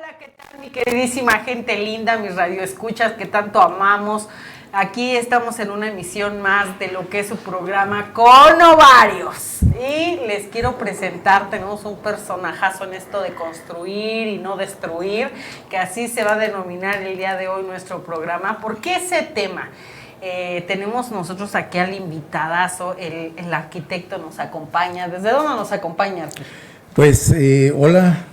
Hola, ¿qué tal mi queridísima gente linda, mis radioescuchas que tanto amamos? Aquí estamos en una emisión más de lo que es su programa Con Ovarios. Y les quiero presentar, tenemos un personajazo en esto de construir y no destruir, que así se va a denominar el día de hoy nuestro programa. ¿Por qué ese tema? Tenemos nosotros aquí al invitadazo, el arquitecto nos acompaña. ¿Desde dónde nos acompaña, Arqui? Pues hola,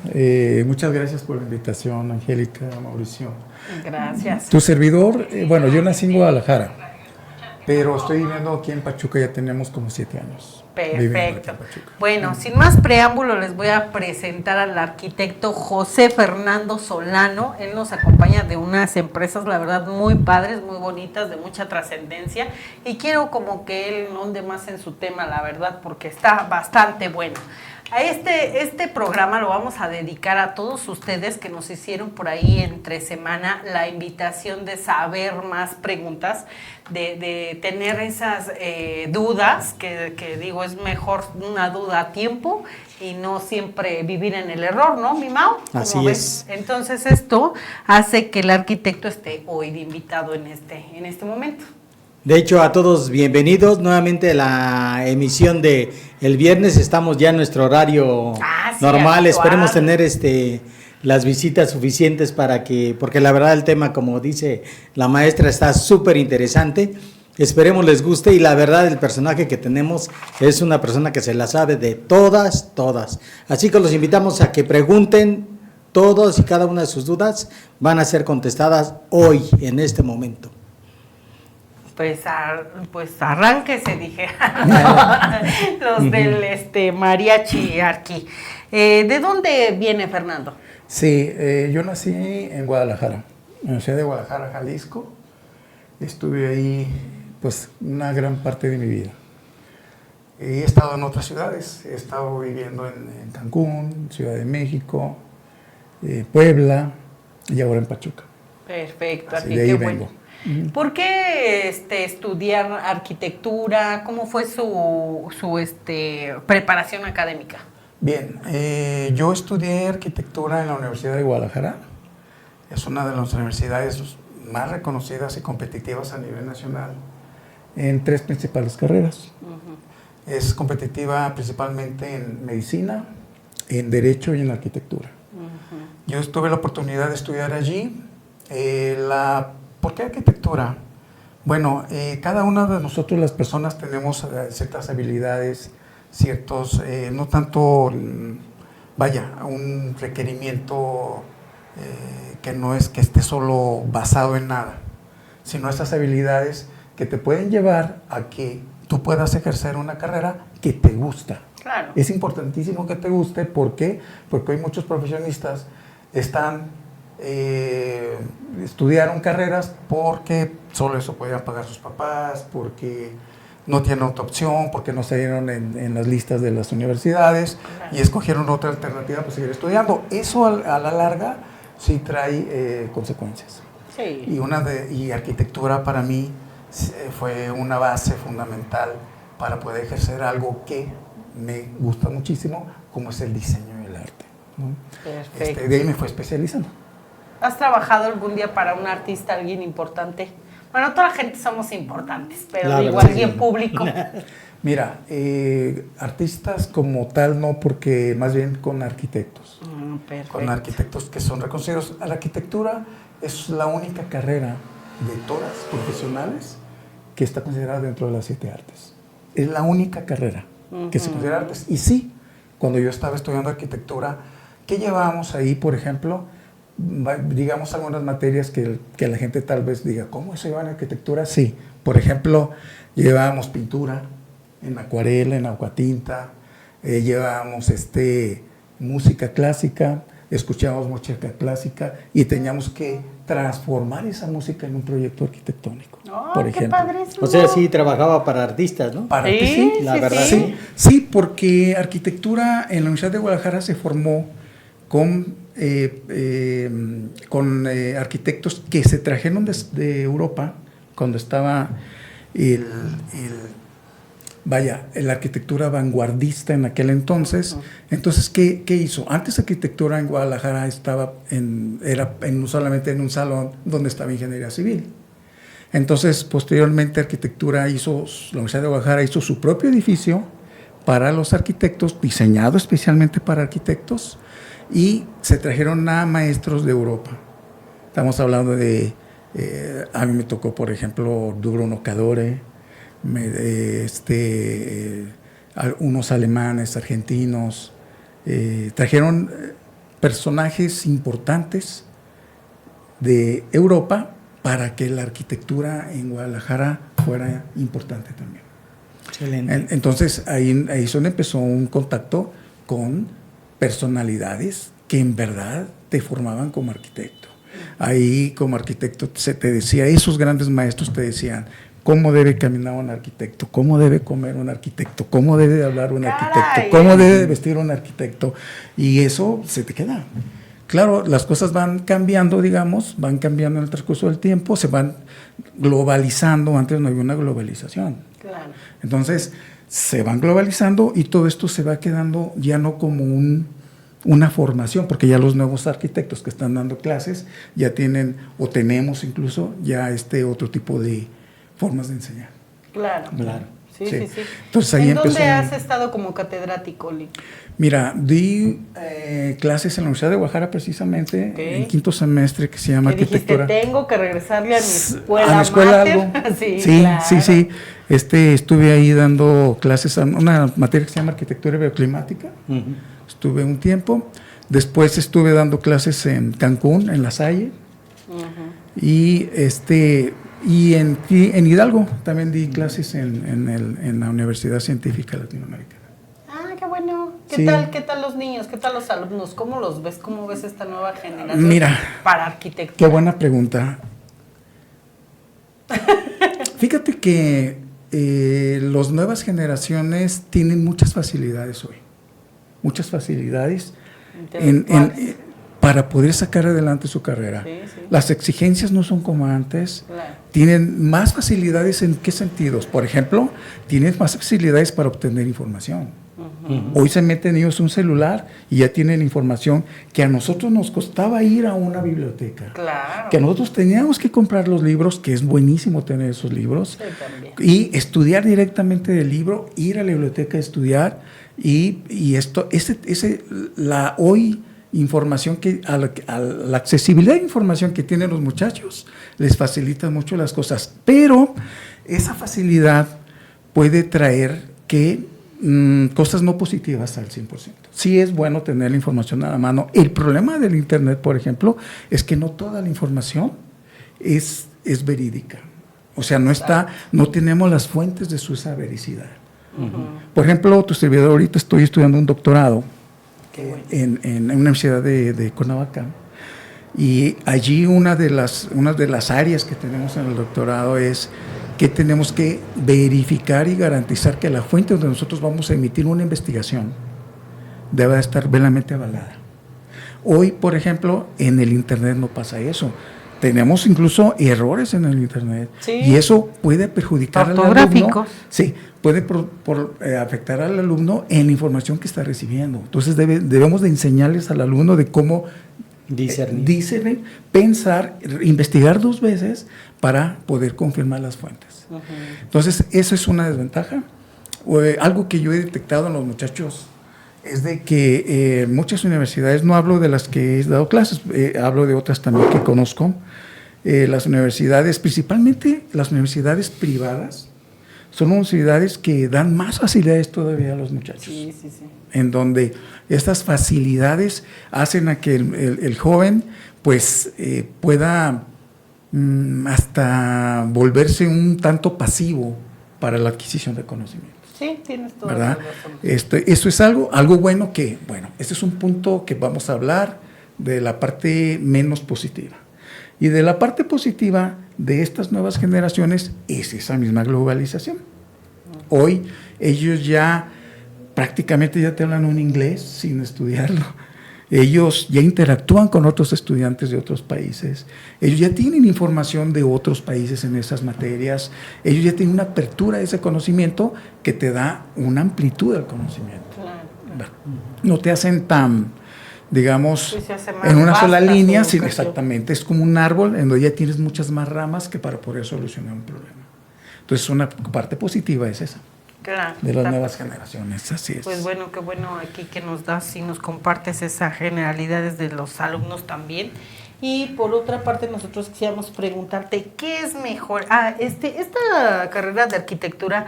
muchas gracias por la invitación, Angélica, Mauricio. Gracias. Tu servidor, bueno, yo nací en Guadalajara, pero estoy viviendo aquí en Pachuca, ya tenemos como 7 años. Perfecto. Bueno, sin más preámbulo, les voy a presentar al arquitecto José Fernando Solano. Él nos acompaña de unas empresas, la verdad, muy padres, muy bonitas, de mucha trascendencia. Y quiero como que él onde más en su tema, la verdad, porque está bastante bueno. A este programa lo vamos a dedicar a todos ustedes que nos hicieron por ahí entre semana la invitación de saber más preguntas, de tener esas dudas, que digo, es mejor una duda a tiempo y no siempre vivir en el error, ¿no, mi Mau? Así es. Entonces esto hace que el arquitecto esté hoy de invitado en este momento. De hecho, a todos bienvenidos nuevamente a la emisión de el viernes. Estamos ya en nuestro horario normal. Esperemos tener las visitas suficientes porque la verdad el tema, como dice la maestra, está súper interesante. Esperemos les guste y la verdad el personaje que tenemos es una persona que se la sabe de todas. Así que los invitamos a que pregunten todos y cada una de sus dudas. Van a ser contestadas hoy, en este momento. Pues arránquese, dije. Los del mariachi Arqui. ¿De dónde viene Fernando? Sí, yo nací en Guadalajara, en la ciudad de Guadalajara, Jalisco. Estuve ahí pues una gran parte de mi vida. He estado en otras ciudades, he estado viviendo en Cancún, Ciudad de México, Puebla y ahora en Pachuca. Perfecto, Arqui, de ahí qué vengo. Bueno. ¿Por qué estudiar arquitectura? ¿Cómo fue su preparación académica? Bien, yo estudié arquitectura en la Universidad de Guadalajara. Es una de las universidades más reconocidas y competitivas a nivel nacional en 3 principales carreras. Uh-huh. Es competitiva principalmente en medicina, en derecho y en arquitectura. Uh-huh. Yo tuve la oportunidad de estudiar allí. ¿Por qué arquitectura? Bueno, cada una de nosotros, las personas, tenemos ciertas habilidades, ciertos, no tanto, un requerimiento que no es que esté solo basado en nada, sino esas habilidades que te pueden llevar a que tú puedas ejercer una carrera que te gusta. Claro. Es importantísimo que te guste, ¿por qué? Porque hoy muchos profesionistas estudiaron carreras porque solo eso podían pagar sus papás, porque no tienen otra opción, porque no salieron en las listas de las universidades y escogieron otra alternativa para seguir estudiando. Eso a la larga sí trae consecuencias. Sí. Y arquitectura para mí fue una base fundamental para poder ejercer algo que me gusta muchísimo, como es el diseño y el arte, ¿no? Perfecto. De ahí me fue especializando. ¿Has trabajado algún día para un artista, alguien importante? Bueno, toda la gente somos importantes, pero digo, alguien público. Mira, artistas como tal no, porque más bien con arquitectos. Con arquitectos que son reconocidos. La arquitectura es la única carrera de todas profesionales que está considerada dentro de las 7 artes. Es la única carrera que se considera artes. Y sí, cuando yo estaba estudiando arquitectura, ¿qué llevábamos ahí, por ejemplo? Digamos algunas materias que la gente tal vez diga, ¿cómo eso lleva en arquitectura? Sí, por ejemplo, llevábamos pintura en acuarela, en aguatinta, llevábamos música clásica, escuchábamos música clásica y teníamos que transformar esa música en un proyecto arquitectónico, por ejemplo. ¡Qué padrísimo! O sea, sí trabajaba para artistas, ¿no? Para sí, la verdad. Sí, porque arquitectura en la Universidad de Guadalajara se formó con arquitectos que se trajeron de Europa cuando estaba vaya, la arquitectura vanguardista en aquel entonces. Entonces, ¿qué hizo? Antes arquitectura en Guadalajara estaba solamente en un salón donde estaba ingeniería civil. Entonces, posteriormente la Universidad de Guadalajara hizo su propio edificio para los arquitectos, diseñado especialmente para arquitectos, y se trajeron a maestros de Europa. Estamos hablando de, a mí me tocó, por ejemplo, Bruno Cadore, unos alemanes, argentinos, trajeron personajes importantes de Europa para que la arquitectura en Guadalajara fuera importante también. Excelente. Entonces ahí empezó un contacto con personalidades que en verdad te formaban como arquitecto. Ahí como arquitecto se te decía, esos grandes maestros te decían cómo debe caminar un arquitecto, cómo debe comer un arquitecto, cómo debe hablar un arquitecto, cómo debe vestir un arquitecto, y eso se te queda. Claro, las cosas van cambiando, digamos, van cambiando en el transcurso del tiempo, se van globalizando. Antes no había una globalización. Claro. Entonces, se van globalizando y todo esto se va quedando ya no como una formación, porque ya los nuevos arquitectos que están dando clases ya tienen, o tenemos incluso, ya otro tipo de formas de enseñar. Claro. Sí. Entonces, ahí ¿En dónde has estado como catedrático, Lee? Mira, di clases en la Universidad de Guadalajara precisamente, en quinto semestre, que se llama arquitectura. Dijiste, tengo que regresarle a mi escuela. A mi escuela algo. Sí. Estuve ahí dando clases a una materia que se llama arquitectura bioclimática. Estuve un tiempo. Después estuve dando clases en Cancún, en La Salle. Y en Hidalgo también di clases en la Universidad Científica Latinoamericana. Ah, qué bueno. ¿Qué tal los niños? ¿Qué tal los alumnos? ¿Cómo los ves? ¿Cómo ves esta nueva generación? Mira, para arquitectura? Qué buena pregunta. Fíjate que las nuevas generaciones tienen muchas facilidades hoy. Muchas facilidades para poder sacar adelante su carrera. Sí. Las exigencias no son como antes. Claro. Tienen más facilidades. ¿En qué sentidos? Por ejemplo, tienen más facilidades para obtener información. Hoy se meten ellos un celular y ya tienen información que a nosotros nos costaba ir a una biblioteca. Claro. Que nosotros teníamos que comprar los libros, que es buenísimo tener esos libros. Sí, también. Y estudiar directamente del libro, ir a la biblioteca a estudiar. Y esto, hoy información la accesibilidad de información que tienen los muchachos les facilita mucho las cosas, pero esa facilidad puede traer cosas no positivas al 100%. Sí es bueno tener la información a la mano. El problema del internet, por ejemplo, es que no toda la información es verídica. O sea, no tenemos las fuentes de su vericidad. Por ejemplo, tu servidor, ahorita estoy estudiando un doctorado en una universidad de Cuernavaca, y allí una de las áreas que tenemos en el doctorado es que tenemos que verificar y garantizar que la fuente donde nosotros vamos a emitir una investigación debe estar plenamente avalada. Hoy, por ejemplo, en el internet no pasa eso. Tenemos incluso errores en el internet, y eso puede perjudicar al alumno. Sí, puede afectar al alumno en la información que está recibiendo. Entonces debemos de enseñarles al alumno de cómo discernir, pensar, investigar 2 veces para poder confirmar las fuentes. Entonces, eso es una desventaja. Algo que yo he detectado en los muchachos es de que muchas universidades, no hablo de las que he dado clases, hablo de otras también que conozco, las universidades, principalmente las universidades privadas, son universidades que dan más facilidades todavía a los muchachos. Sí. En donde estas facilidades hacen a que el joven pues pueda hasta volverse un tanto pasivo para la adquisición de conocimiento. Sí, tienes toda ¿verdad? la razón. Eso es algo bueno este es un punto que vamos a hablar de la parte menos positiva. Y de la parte positiva de estas nuevas generaciones es esa misma globalización. Hoy ellos ya prácticamente ya te hablan un inglés sin estudiarlo. ellos ya interactúan con otros estudiantes de otros países, ellos ya tienen información de otros países en esas materias, ellos ya tienen una apertura a ese conocimiento que te da una amplitud del conocimiento. Claro. No te hacen tan, digamos, en una sola línea, sí, exactamente, es como un árbol en donde ya tienes muchas más ramas que para poder solucionar un problema. Entonces, una parte positiva es esa. Claro, de las nuevas generaciones, así es. Pues bueno, qué bueno aquí que nos das y nos compartes esas generalidades de los alumnos también. Y por otra parte, nosotros quisiéramos preguntarte, ¿qué es mejor? Esta carrera de arquitectura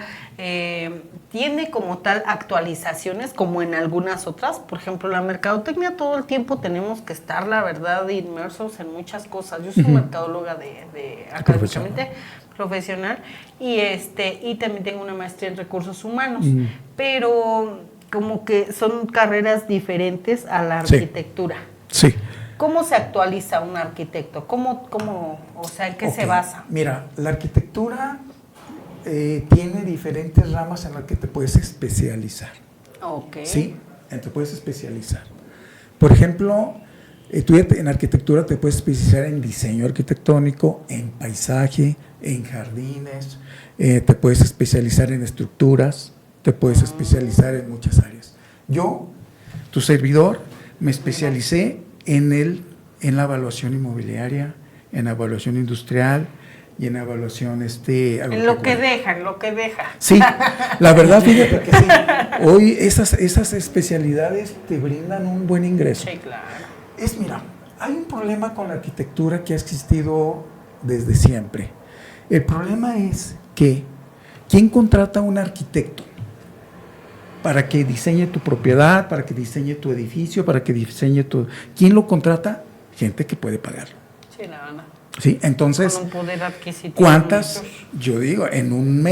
tiene como tal actualizaciones como en algunas otras. Por ejemplo, la mercadotecnia todo el tiempo tenemos que estar, la verdad, inmersos en muchas cosas. Yo soy mercadóloga de académicamente profesional y también tengo una maestría en recursos humanos, pero como que son carreras diferentes a la arquitectura. Sí. ¿Cómo se actualiza un arquitecto? O sea, ¿en qué se basa? Mira, la arquitectura tiene diferentes ramas en las que te puedes especializar. Okay. Sí, te puedes especializar. Por ejemplo, tú en arquitectura te puedes especializar en diseño arquitectónico, en paisaje, en jardines, te puedes especializar en estructuras, te puedes especializar en muchas áreas. Yo, tu servidor, me especialicé en la evaluación inmobiliaria, en la evaluación industrial y en la evaluación en lo que deja. Sí, la verdad, fíjate que sí. Hoy esas especialidades te brindan un buen ingreso. Sí, claro. Mira, hay un problema con la arquitectura que ha existido desde siempre. El problema es que ¿quién contrata a un arquitecto para que diseñe tu propiedad, para que diseñe tu edificio, para que diseñe tu... ¿Quién lo contrata? Gente que puede pagarlo. Sí, la verdad. Sí, entonces, con un poder adquisitivo. ¿cuántas? Yo digo, en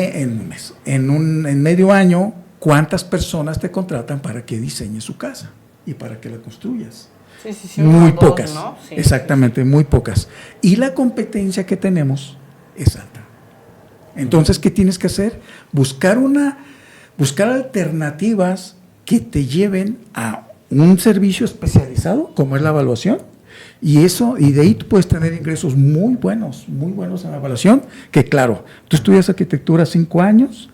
medio año, ¿cuántas personas te contratan para que diseñes su casa y para que la construyas? Sí, muy pocas, ¿no? Sí, exactamente, muy pocas. Y la competencia que tenemos es alta. Entonces, ¿qué tienes que hacer? Buscar alternativas que te lleven a un servicio especializado, como es la evaluación, y de ahí tú puedes tener ingresos muy buenos en la evaluación, que claro, tú estudias arquitectura 5 años,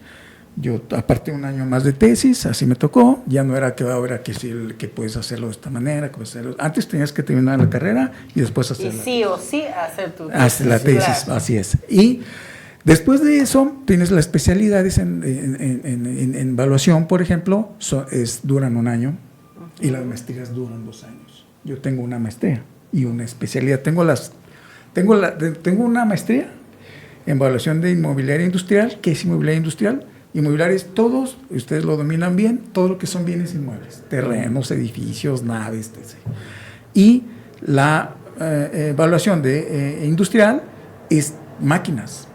yo aparte un año más de tesis, así me tocó, ya no era que ahora que puedes hacerlo de esta manera, antes tenías que terminar la carrera y después hacerla. Y sí o sí hacer tu tesis. Hacer la tesis, claro. Así es. Y después de eso, tienes las especialidades en evaluación, por ejemplo, duran 1 año y las maestrías duran 2 años. Yo tengo una maestría y una especialidad. Tengo una maestría en evaluación de inmobiliaria industrial. ¿Qué es inmobiliaria industrial? Inmobiliaria es todos, ustedes lo dominan bien, todo lo que son bienes inmuebles, terrenos, edificios, naves, etc. Y la evaluación de industrial es máquinas.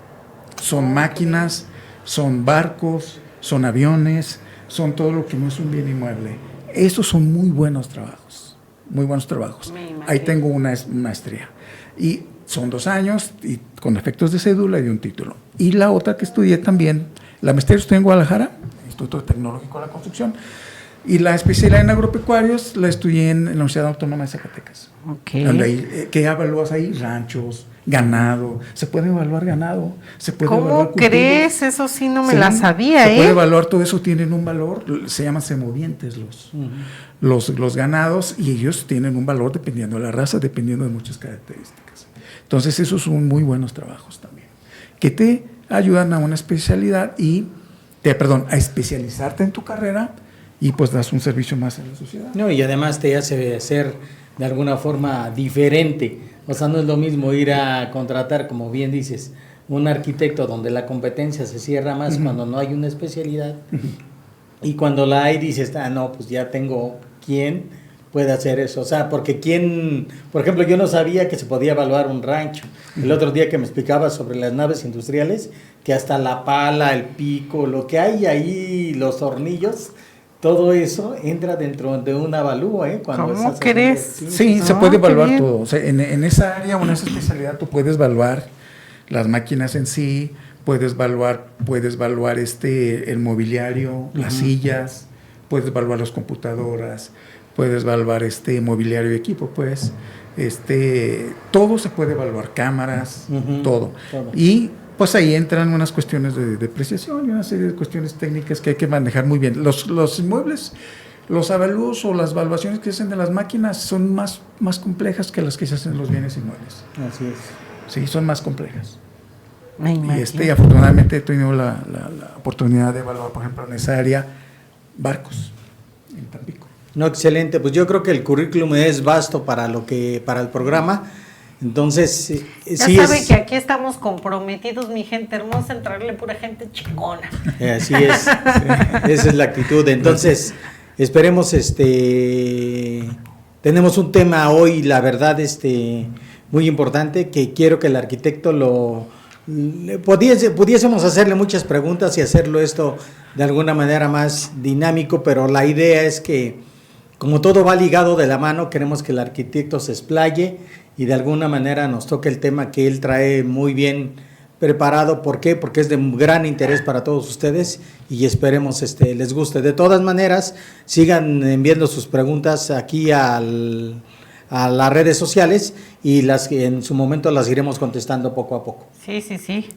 Son máquinas, son barcos, son aviones, son todo lo que no es un bien inmueble. Esos son muy buenos trabajos, Ahí tengo una maestría. Y son 2 años y con efectos de cédula y de un título. Y la otra que estudié también, la maestría estudié en Guadalajara, Instituto Tecnológico de la Construcción, y la especialidad en agropecuarios la estudié en la Universidad Autónoma de Zacatecas. Okay. ¿Qué evalúas ahí? Ranchos, ganado, se puede evaluar ganado, se puede ¿Cómo evaluar crees? Eso sí no me la sabía, Se puede evaluar, todo eso tienen un valor, se llaman semovientes los ganados, y ellos tienen un valor dependiendo de la raza, dependiendo de muchas características. Entonces esos son muy buenos trabajos también, que te ayudan a una especialidad a especializarte en tu carrera y pues das un servicio más a la sociedad. No, y además te hace ser de alguna forma diferente. O sea, no es lo mismo ir a contratar, como bien dices, un arquitecto donde la competencia se cierra más cuando no hay una especialidad. Y cuando la hay dices, no, pues ya tengo quien puede hacer eso. O sea, porque por ejemplo, yo no sabía que se podía evaluar un rancho. El otro día que me explicaba sobre las naves industriales, que hasta la pala, el pico, lo que hay ahí, los tornillos, todo eso entra dentro de un avalúo, ¿Cómo crees? Sí, se puede evaluar todo. O sea, en esa área o en esa especialidad tú puedes evaluar las máquinas en sí, puedes evaluar el mobiliario, las sillas, puedes evaluar las computadoras, puedes evaluar mobiliario y equipo, pues, todo se puede evaluar, cámaras, todo. Y pues ahí entran unas cuestiones de depreciación y una serie de cuestiones técnicas que hay que manejar muy bien. Los inmuebles, los avalúos o las evaluaciones que se hacen de las máquinas son más complejas que las que se hacen de los bienes inmuebles. Así es. Sí, son más complejas. Y afortunadamente he tenido la oportunidad de evaluar, por ejemplo, en esa área, barcos en Tampico. No, excelente. Pues yo creo que el currículum es vasto para el programa. Entonces, ya sí sabe que aquí estamos comprometidos, mi gente hermosa, en traerle pura gente chingona. Así es. Sí. Esa es la actitud. Entonces, esperemos, tenemos un tema hoy, la verdad, muy importante, que quiero que el arquitecto pudiésemos hacerle muchas preguntas y hacerlo esto de alguna manera más dinámico, pero la idea es que, como todo va ligado de la mano, queremos que el arquitecto se explaye y de alguna manera nos toque el tema que él trae muy bien preparado. ¿Por qué? Porque es de gran interés para todos ustedes y esperemos les guste. De todas maneras, sigan enviando sus preguntas aquí a las redes sociales y en su momento las iremos contestando poco a poco. Sí.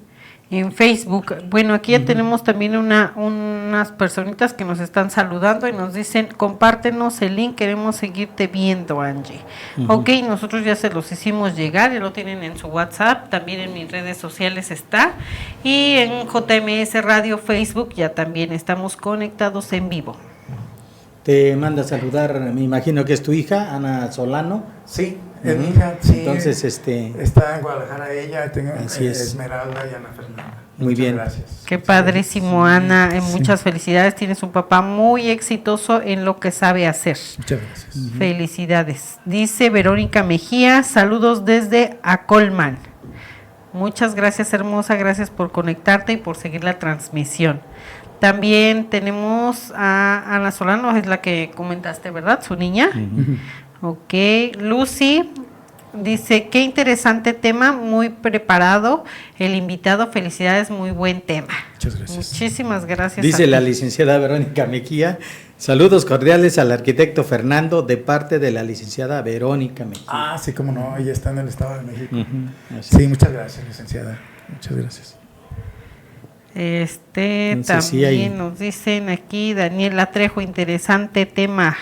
En Facebook. Bueno, aquí ya tenemos también unas personitas que nos están saludando y nos dicen, compártenos el link, queremos seguirte viendo, Angie. Ok, nosotros ya se los hicimos llegar, ya lo tienen en su WhatsApp, también en mis redes sociales está, y en JMS Radio Facebook ya también estamos conectados en vivo. Te manda a saludar, me imagino que es tu hija, Ana Solano. Sí, es mi hija, sí. Entonces, está en Guadalajara ella, tengo así es. Esmeralda y Ana Fernanda. Muy bien. Gracias. Qué padrísimo, Ana. Muchas felicidades. Tienes un papá muy exitoso en lo que sabe hacer. Muchas gracias. Felicidades. Dice Verónica Mejía, saludos desde Acolman. Muchas gracias, hermosa. Gracias por conectarte y por seguir la transmisión. También tenemos a Ana Solano, es la que comentaste, ¿verdad? Su niña. Ok. Lucy dice, qué interesante tema, muy preparado el invitado, felicidades, muy buen tema. Muchas gracias. Muchísimas gracias. Dice la licenciada Verónica Mejía, saludos cordiales al arquitecto Fernando de parte de la licenciada Verónica Mejía. Ah, sí, cómo no, ella está en el Estado de México. Sí, muchas gracias, licenciada. Muchas gracias. También nos dicen aquí, Daniela Trejo, interesante tema.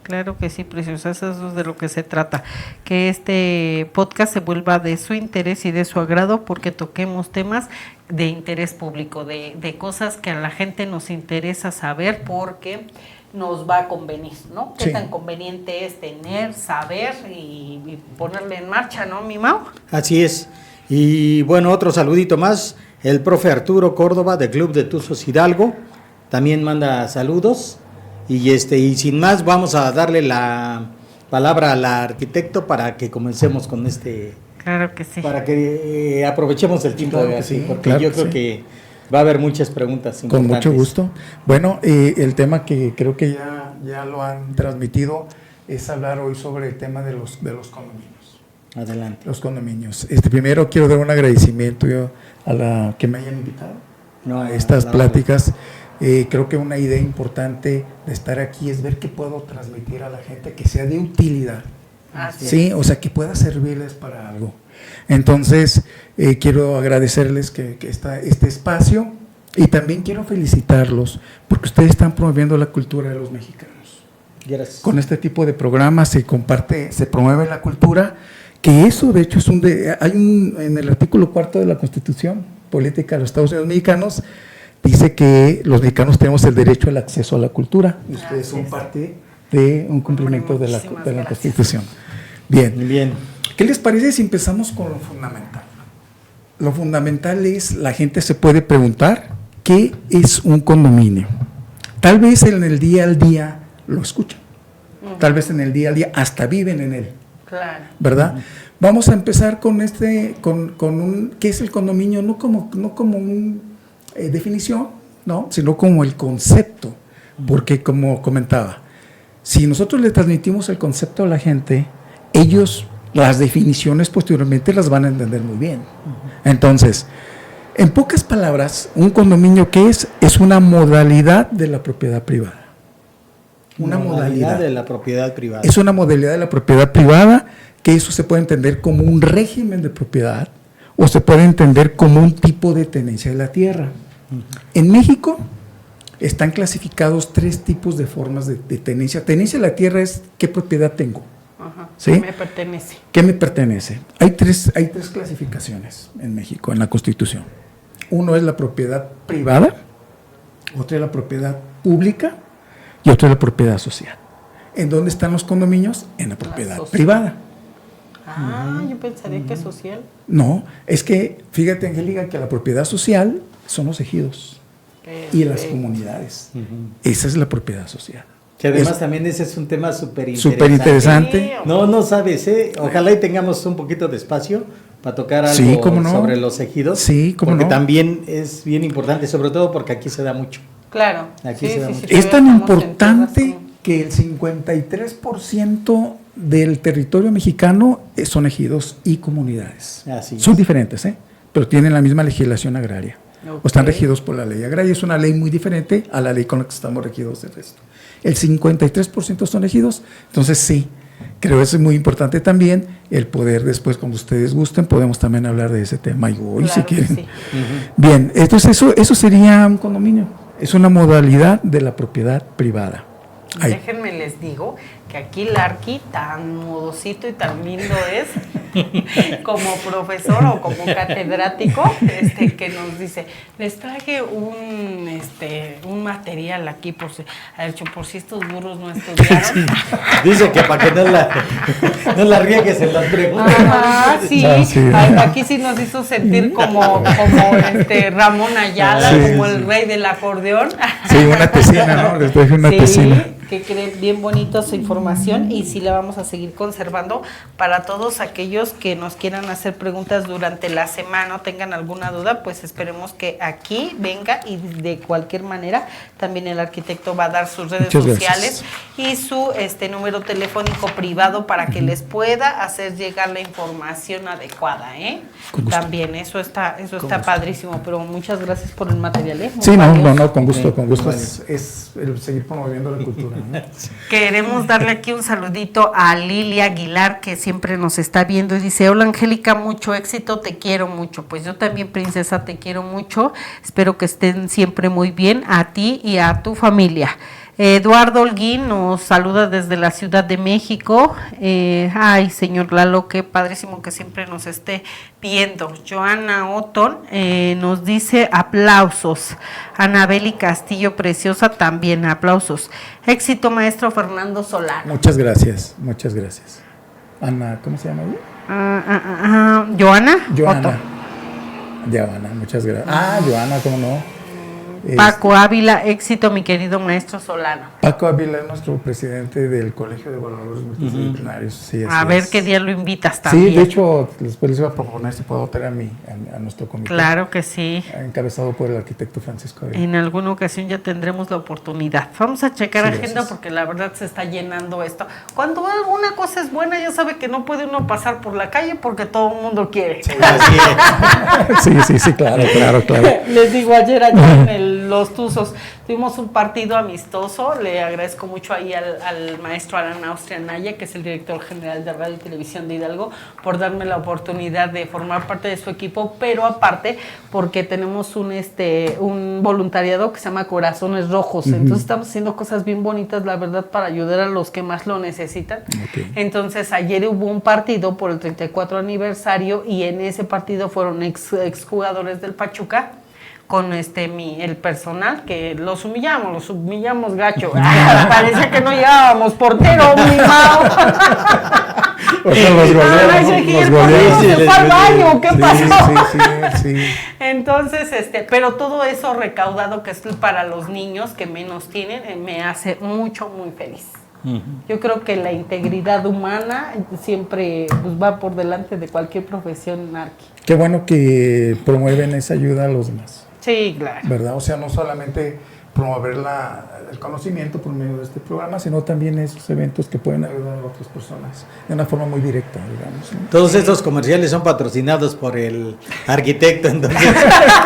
Claro que sí, preciosa, eso es de lo que se trata, que este podcast se vuelva de su interés y de su agrado porque toquemos temas de interés público, de cosas que a la gente nos interesa saber porque nos va a convenir, ¿no? Qué tan conveniente es tener, saber y ponerle en marcha, ¿no, mi Mau? Así es. Y bueno, otro saludito más, el profe Arturo Córdoba del Club de Tuzos Hidalgo también manda saludos. Y sin más vamos a darle la palabra al arquitecto para que comencemos con Claro que sí. Para que aprovechemos el tiempo, claro así, sí, porque claro yo creo que va a haber muchas preguntas importantes. Con mucho gusto. Bueno, el tema que creo que ya lo han transmitido es hablar hoy sobre el tema de los condominios. Adelante. Los condominios. Primero quiero dar un agradecimiento a la que me hayan invitado a estas pláticas. Creo que una idea importante de estar aquí es ver qué puedo transmitir a la gente que sea de utilidad. Sí, o sea, que pueda servirles para algo. Entonces, quiero agradecerles que este espacio y también quiero felicitarlos porque ustedes están promoviendo la cultura de los mexicanos. Gracias. Con este tipo de programas se promueve la cultura, que eso de hecho es en el artículo 4 de la Constitución Política de los Estados Unidos Mexicanos, dice que los mexicanos tenemos el derecho al acceso a la cultura. Y ustedes son parte de un cumplimiento de la Constitución. Bien. ¿Qué les parece si empezamos con lo fundamental? Lo fundamental es, la gente se puede preguntar, ¿qué es un condominio? Tal vez en el día al día lo escuchan. Tal vez en el día al día hasta viven en él. Claro. ¿Verdad? Vamos a empezar con ¿qué es el condominio? No como un definición, ¿no? Sino como el concepto, porque como comentaba, si nosotros le transmitimos el concepto a la gente, ellos las definiciones posteriormente las van a entender muy bien. Entonces, en pocas palabras, un condominio, ¿qué es? Es una modalidad de la propiedad privada. una modalidad de la propiedad privada. Es una modalidad de la propiedad privada, que eso se puede entender como un régimen de propiedad o se puede entender como un tipo de tenencia de la tierra. En México están clasificados 3 tipos de formas de tenencia. Tenencia de la tierra es qué propiedad tengo. Ajá. ¿Sí? ¿Qué me pertenece? ¿Qué me pertenece? Hay tres clasificaciones en México, en la Constitución. Uno es la propiedad privada, otra es la propiedad pública y otra es la propiedad social. ¿En dónde están los condominios? En la propiedad privada. Ah, yo pensaría que social. No, es que, fíjate, Angélica, que la propiedad social son los ejidos y las comunidades. Esa es la propiedad social. Que además también ese es un tema súper interesante. Sí, no sabes, ojalá y tengamos un poquito de espacio para tocar algo sobre los ejidos. Sí, cómo porque no. también es bien importante, sobre todo porque aquí se da mucho. Claro. Aquí se da mucho. Es tan importante que el 53% del territorio mexicano son ejidos y comunidades. Así son es. diferentes, pero tienen la misma legislación agraria. Okay. O están regidos por la ley agraria. Es una ley muy diferente a la ley con la que estamos regidos del resto. El 53% son ejidos. Entonces sí, creo que es muy importante también el poder después, cuando ustedes gusten, podemos también hablar de ese tema y hoy, si quieren. Sí. Bien, entonces eso sería un condominio. Es una modalidad de la propiedad privada. Déjenme les digo que aquí Larky, tan modosito y tan lindo es, como profesor o como catedrático, que nos dice, les traje un material aquí por si estos burros no estudiaron. Sí. Dice que para que no la riegues en las preguntas. Ajá, sí. Aquí sí nos hizo sentir como Ramón Ayala, como el rey del acordeón. Sí, una tesina, ¿no? Les traje una tesina. Que creen bien bonita su información y sí la vamos a seguir conservando para todos aquellos que nos quieran hacer preguntas durante la semana o tengan alguna duda, pues esperemos que aquí venga y de cualquier manera también el arquitecto va a dar sus redes sociales y su número telefónico privado para que les pueda hacer llegar la información adecuada, También eso está padrísimo, pero muchas gracias por el material, Sí, no, con gusto, es el seguir promoviendo la cultura. Queremos darle aquí un saludito a Lilia Aguilar, que siempre nos está viendo y dice: hola Angélica, mucho éxito, te quiero mucho. Pues yo también, princesa, te quiero mucho, espero que estén siempre muy bien, a ti y a tu familia. Eduardo Holguín nos saluda desde la Ciudad de México. Ay, señor Lalo, qué padrísimo que siempre nos esté viendo. Joana Otton nos dice aplausos. Anabeli Castillo, preciosa, también aplausos. Éxito, maestro Fernando Solano. Muchas gracias. Ana, ¿cómo se llama ella? Joana. Joana, muchas gracias. Joana, ¿cómo no? Paco Ávila, éxito, mi querido maestro Solano. Paco Ávila es nuestro presidente del Colegio de Evaluadores Multidisciplinarios. Sí, a ver qué día lo invitas también. Sí, de hecho, después les iba a proponer si puedo traer a nuestro comité. Claro que sí. Encabezado por el arquitecto Francisco Ávila. En alguna ocasión ya tendremos la oportunidad. Vamos a checar agenda porque la verdad se está llenando esto. Cuando alguna cosa es buena, ya sabe que no puede uno pasar por la calle porque todo el mundo quiere. Sí, claro. Les digo, ayer en Los Tuzos tuvimos un partido amistoso. Le agradezco mucho ahí al maestro Alan Austria Naya, que es el director general de Radio y Televisión de Hidalgo, por darme la oportunidad de formar parte de su equipo, pero aparte porque tenemos un voluntariado que se llama Corazones Rojos. Entonces estamos haciendo cosas bien bonitas, la verdad, para ayudar a los que más lo necesitan. Entonces ayer hubo un partido por el 34 aniversario y en ese partido fueron exjugadores del Pachuca con el personal, que los humillamos gacho. Parecía que no llevábamos portero, mimado. O sea, los goleamos. Se fue al baño, ¿qué pasó? Sí. Entonces, pero todo eso recaudado que es para los niños que menos tienen, me hace muy feliz. Yo creo que la integridad humana siempre va por delante de cualquier profesión, Arqui. Qué bueno que promueven esa ayuda a los demás. Sí, claro. ¿Verdad? O sea, no solamente promover el conocimiento por medio de este programa, sino también esos eventos que pueden ayudar a otras personas de una forma muy directa, digamos, ¿no? Todos estos comerciales son patrocinados por el arquitecto, entonces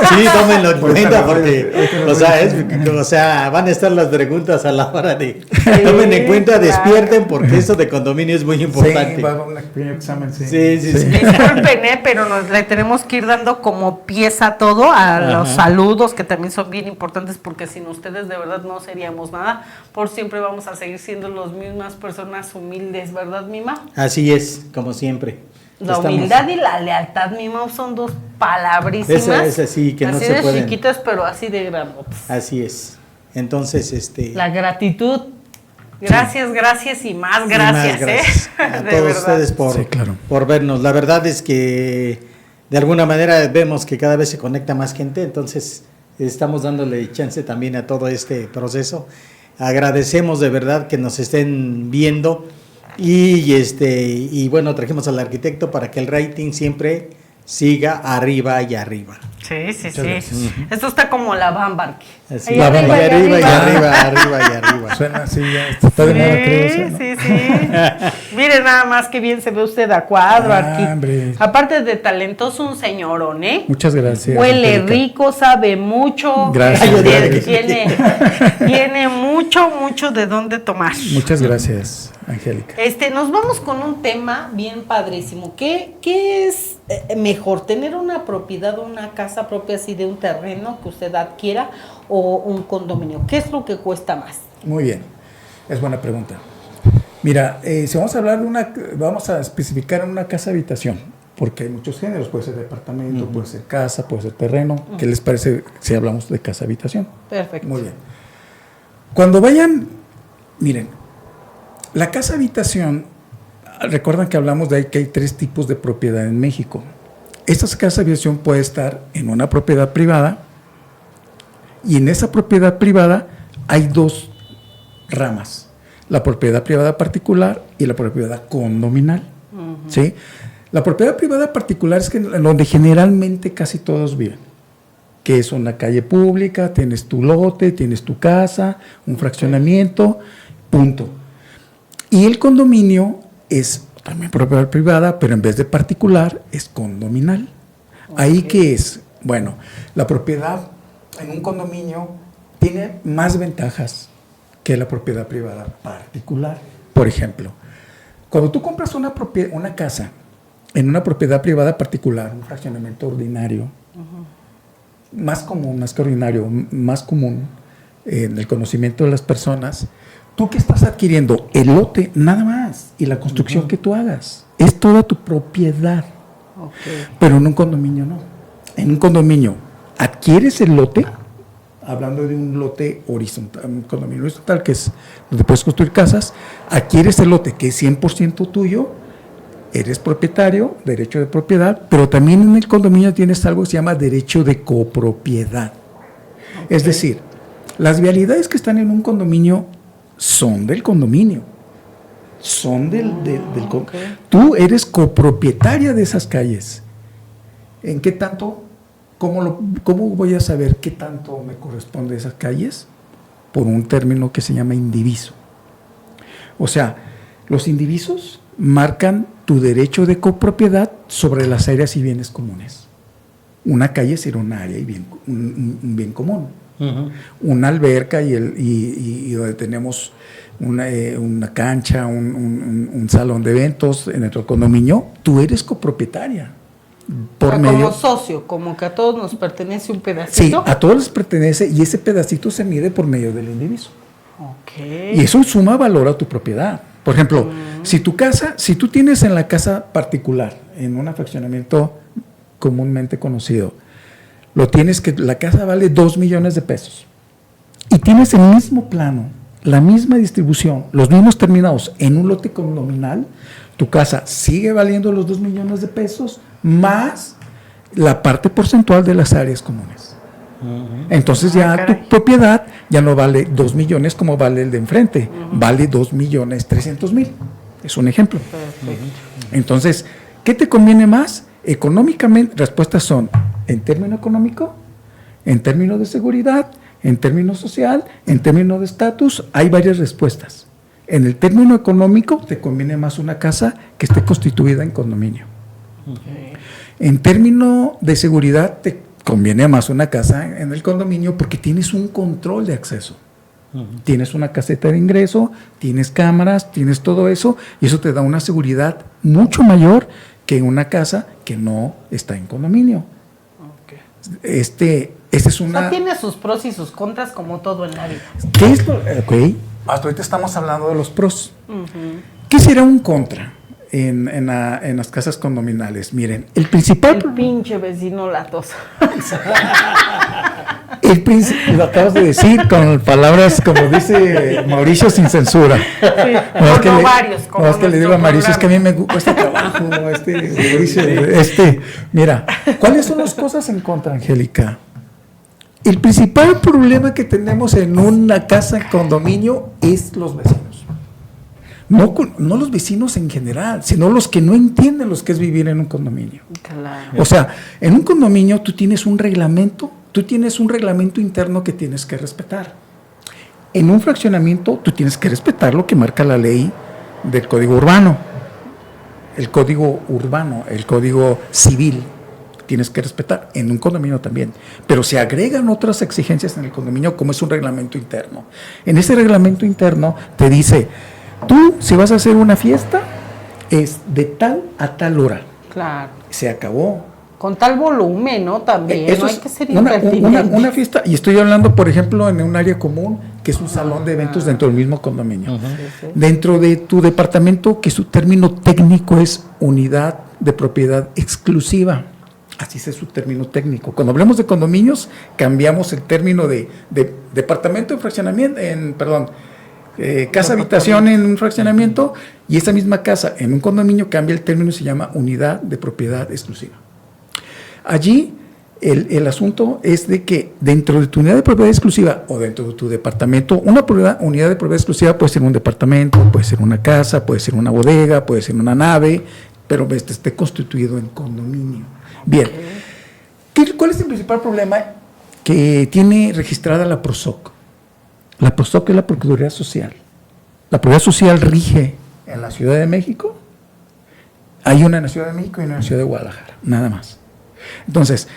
sí, tómenlo en cuenta porque, o sea, van a estar las preguntas a la hora de... Tomen en cuenta, despierten, porque eso de condominio es muy importante. Sí, va a haber un pequeño examen, sí. Sí. Disculpen, pero le tenemos que ir dando como pieza todo a los saludos, que también son bien importantes, porque sin ustedes de verdad no seríamos nada. Por siempre vamos a seguir siendo las mismas personas humildes, ¿verdad, Mima? Así es, como siempre. La humildad y la lealtad, Mima, son dos palabrísimas. Esa sí, que no se pueden. Así de chiquitas, pero así de grandotas. Así es. Entonces, La gratitud. Gracias y más gracias. A todos ustedes por vernos. La verdad es que de alguna manera vemos que cada vez se conecta más gente, entonces estamos dándole chance también a todo este proceso. Agradecemos de verdad que nos estén viendo y bueno, trajimos al arquitecto para que el rating siempre siga arriba y arriba. Sí. Esto está como la Bambarque. Arriba. Suena así, ya está de nada, creo. ¿No? Sí. Mire nada más que bien se ve usted a cuadro, aparte de talentoso, un señorón, ¿eh? Muchas gracias. Huele rico, sabe mucho. Gracias. Tiene mucho de dónde tomar. Muchas gracias, Angélica. Nos vamos con un tema bien padrísimo. ¿Qué es mejor, tener una propiedad, una casa propia así de un terreno que usted adquiera o un condominio? ¿Qué es lo que cuesta más? Muy bien, es buena pregunta. Mira, si vamos a hablar vamos a especificar en una casa habitación, porque hay muchos géneros, puede ser departamento, puede ser casa, puede ser terreno. ¿Qué les parece si hablamos de casa habitación? Perfecto. Muy bien. Cuando vayan, miren, la casa habitación, recuerdan que hablamos de que hay 3 tipos de propiedad en México. Esta casa habitación puede estar en una propiedad privada, y en esa propiedad privada hay 2 ramas: la propiedad privada particular y la propiedad condominal. ¿Sí? La propiedad privada particular es donde generalmente casi todos viven, que es una calle pública, tienes tu lote, tienes tu casa, un fraccionamiento, punto. Y el condominio es también propiedad privada, pero en vez de particular es condominal. ¿Ahí qué es? Bueno, la propiedad en un condominio tiene más ventajas que la propiedad privada particular. Por ejemplo, cuando tú compras una casa en una propiedad privada particular, un fraccionamiento ordinario, más común en el conocimiento de las personas, ¿tú qué estás adquiriendo? El lote, nada más, y la construcción que tú hagas. Es toda tu propiedad. Pero en un condominio no. En un condominio adquieres el lote, hablando de un lote horizontal, un condominio horizontal, que es donde puedes construir casas, adquieres el lote que es 100% tuyo, eres propietario, derecho de propiedad, pero también en el condominio tienes algo que se llama derecho de copropiedad. Es decir, las vialidades que están en un condominio son del condominio, son tú eres copropietaria de esas calles. ¿En qué tanto? ¿Cómo voy a saber qué tanto me corresponde esas calles? Por un término que se llama indiviso. O sea, los indivisos marcan tu derecho de copropiedad sobre las áreas y bienes comunes. Una calle será un área y un bien común. Una alberca y donde tenemos una cancha, un salón de eventos en nuestro condominio, tú eres copropietaria. Como socio, como que a todos nos pertenece un pedacito. Sí, a todos les pertenece, y ese pedacito se mide por medio del indiviso. Y eso suma valor a tu propiedad. Por ejemplo, si tú tienes en la casa particular, en un fraccionamiento comúnmente conocido, la casa vale 2 millones de pesos, y tienes el mismo plano, la misma distribución, los mismos terminados en un lote condominal, tu casa sigue valiendo los 2 millones de pesos más la parte porcentual de las áreas comunes. Entonces ya tu propiedad ya no vale 2 millones como vale el de enfrente, vale 2.300.000. Es un ejemplo. Entonces, ¿qué te conviene más? Económicamente, respuestas son en término económico, en términos de seguridad En términos social, en términos de estatus, hay varias respuestas. En el término económico, te conviene más una casa que esté constituida en condominio. Okay. En términos de seguridad, te conviene más una casa en el condominio porque tienes un control de acceso. Tienes una caseta de ingreso, tienes cámaras, tienes todo eso, y eso te da una seguridad mucho mayor que una casa que no está en condominio. Okay. Es una... O sea, tiene sus pros y sus contras como todo en la vida. ¿Qué es lo? Ok, hasta ahorita estamos hablando de los pros. ¿Qué será un contra en las casas condominales? Miren, el principal... El pinche vecino latoso. Lo acabas de decir con palabras, como dice Mauricio, sin censura. Sí, no, es que le digo a Mauricio, es que a mí me cuesta trabajo, Mauricio, mira, ¿cuáles son las cosas en contra, Angélica? El principal problema que tenemos en una casa en condominio es los vecinos. No los vecinos en general, sino los que no entienden lo que es vivir en un condominio. Claro. O sea, en un condominio tú tienes un reglamento interno que tienes que respetar. En un fraccionamiento tú tienes que respetar lo que marca la ley del Código Urbano, el Código Civil. Tienes que respetar, en un condominio también, pero se agregan otras exigencias en el condominio como es un reglamento interno. En ese reglamento interno te dice, tú si vas a hacer una fiesta es de tal a tal hora. Claro. Se acabó. Con tal volumen, ¿no? También, no hay que ser impertinente. Una fiesta, y estoy hablando, por ejemplo, en un área común, que es un salón de eventos dentro del mismo condominio. Sí. Dentro de tu departamento, que su término técnico es unidad de propiedad exclusiva. Así es su término técnico. Cuando hablamos de condominios, cambiamos el término de departamento de fraccionamiento, casa habitación en un fraccionamiento, y esa misma casa en un condominio cambia el término y se llama unidad de propiedad exclusiva. Allí el asunto es de que dentro de tu unidad de propiedad exclusiva o dentro de tu departamento, una unidad de propiedad exclusiva puede ser un departamento, puede ser una casa, puede ser una bodega, puede ser una nave, pero esté constituido en condominio. Bien, ¿cuál es el principal problema que tiene registrada la PROSOC? La PROSOC es la Procuraduría Social. La Procuraduría Social rige en la Ciudad de México. Hay una en la Ciudad de México y una en la Ciudad de Guadalajara, nada más. Entonces,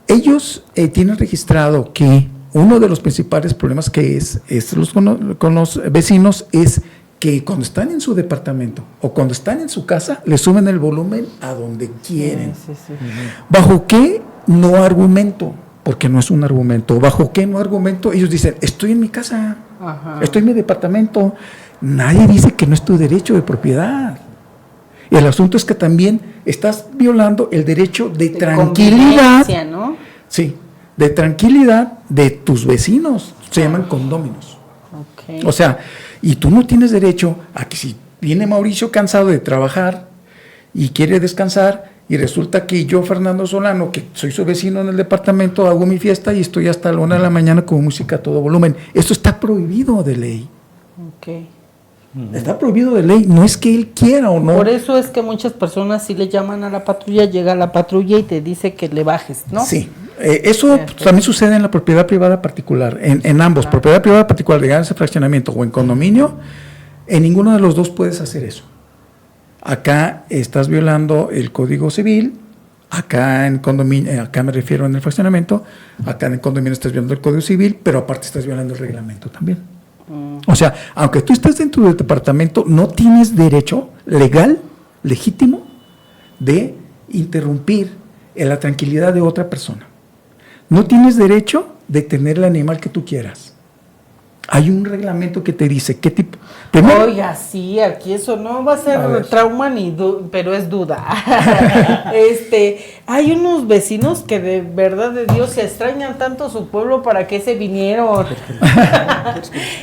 ellos tienen registrado que uno de los principales problemas que es con los vecinos es que cuando están en su departamento o cuando están en su casa, le suben el volumen a donde quieren. Sí. ¿Bajo qué? No argumento, porque no es un argumento. ¿Bajo qué no argumento? Ellos dicen, estoy en mi casa, estoy en mi departamento. Nadie dice que no es tu derecho de propiedad. Y el asunto es que también estás violando el derecho de tranquilidad, ¿no? Sí, de tranquilidad de tus vecinos. Se llaman condóminos. Okay. O sea, y tú no tienes derecho a que si viene Mauricio cansado de trabajar y quiere descansar y resulta que yo, Fernando Solano, que soy su vecino en el departamento, hago mi fiesta y estoy hasta la 1 de la mañana con música a todo volumen. Esto está prohibido de ley. Okay. Está prohibido de ley, no es que él quiera o no. Por eso es que muchas personas sí le llaman a la patrulla, llega la patrulla y te dice que le bajes, ¿no? Sí, eso también sucede en la propiedad privada particular, en ambos, propiedad privada particular, de ese fraccionamiento o en condominio, en ninguno de los dos puedes hacer eso. Acá estás violando el Código Civil, acá en condominio, acá me refiero en el fraccionamiento, acá en el condominio estás violando el Código Civil, pero aparte estás violando el reglamento también. O sea, aunque tú estés dentro del departamento, no tienes derecho legal, legítimo, de interrumpir en la tranquilidad de otra persona. No tienes derecho de tener el animal que tú quieras. Hay un reglamento que te dice qué tipo. Oiga, sí, aquí eso no va a ser trauma pero es duda. Hay unos vecinos que de verdad de Dios se extrañan tanto su pueblo para que se vinieron.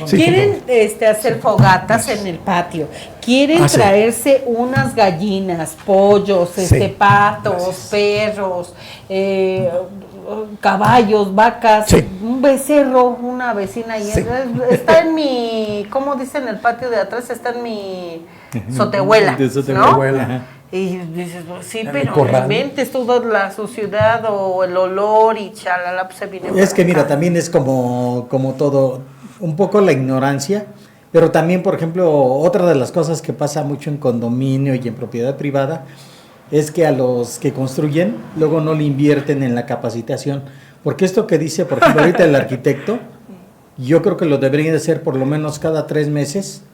Sí, quieren hacer fogatas en el patio. Quieren traerse unas gallinas, pollos, patos, perros, caballos, vacas, un becerro, una vecina ahí. Está en mi, ¿cómo dicen en el patio de atrás? Está en mi sotehuela, ¿no? Y dices, pues, sí, pero no inventes toda la suciedad o el olor y chalala, pues se viene. Es que mira, también es como todo, un poco la ignorancia, pero también, por ejemplo, otra de las cosas que pasa mucho en condominio y en propiedad privada es que a los que construyen luego no le invierten en la capacitación, porque esto que dice, por ejemplo, ahorita el arquitecto, yo creo que lo deberían de hacer por lo menos cada 3 meses,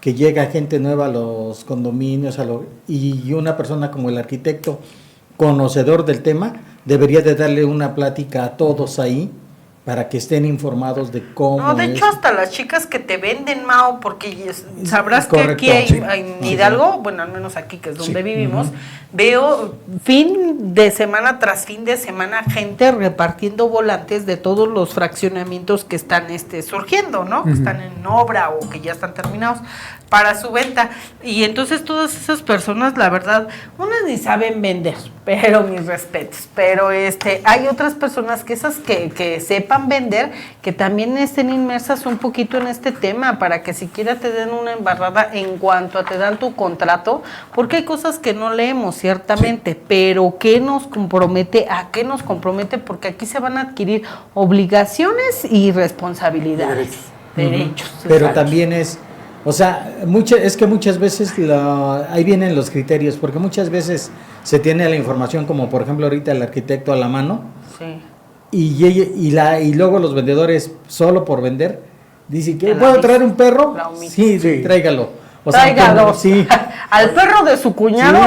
que llega gente nueva a los condominios y una persona como el arquitecto, conocedor del tema, debería de darle una plática a todos ahí para que estén informados de cómo. No, de hecho, hasta las chicas que te venden, Mao, porque sabrás que aquí en Hidalgo, bueno, al menos aquí, que es donde vivimos, veo fin de semana tras fin de semana gente repartiendo volantes de todos los fraccionamientos que están surgiendo, ¿no? Que están en obra o que ya están terminados para su venta. Y entonces todas esas personas, la verdad, unas ni saben vender, pero mis respetos. Pero hay otras personas que que sepan vender, que también estén inmersas un poquito en este tema, para que siquiera te den una embarrada en cuanto a te dan tu contrato, porque hay cosas que no leemos, ciertamente, pero ¿qué nos compromete? ¿A qué nos compromete? Porque aquí se van a adquirir obligaciones y responsabilidades. Derechos. Pero también o sea, es que muchas veces ahí vienen los criterios, porque muchas veces se tiene la información, como por ejemplo ahorita el arquitecto a la mano, sí. y luego los vendedores, solo por vender, dicen que ¿puedo traer un perro? Sí, tráigalo. Tráigalo. Sí. Al perro de su cuñado.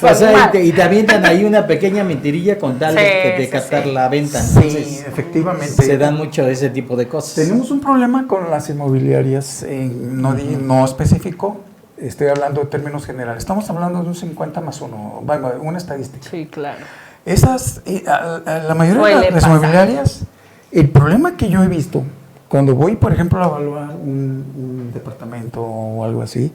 O sea, y te avientan ahí una pequeña mentirilla con tal de captar la venta. Entonces, sí, efectivamente. Se dan mucho ese tipo de cosas. Tenemos un problema con las inmobiliarias, no específico, estoy hablando de términos generales. Estamos hablando de un 50+1, bueno, una estadística. Sí, claro. La mayoría de las inmobiliarias, el problema que yo he visto, cuando voy, por ejemplo, a evaluar un departamento o algo así,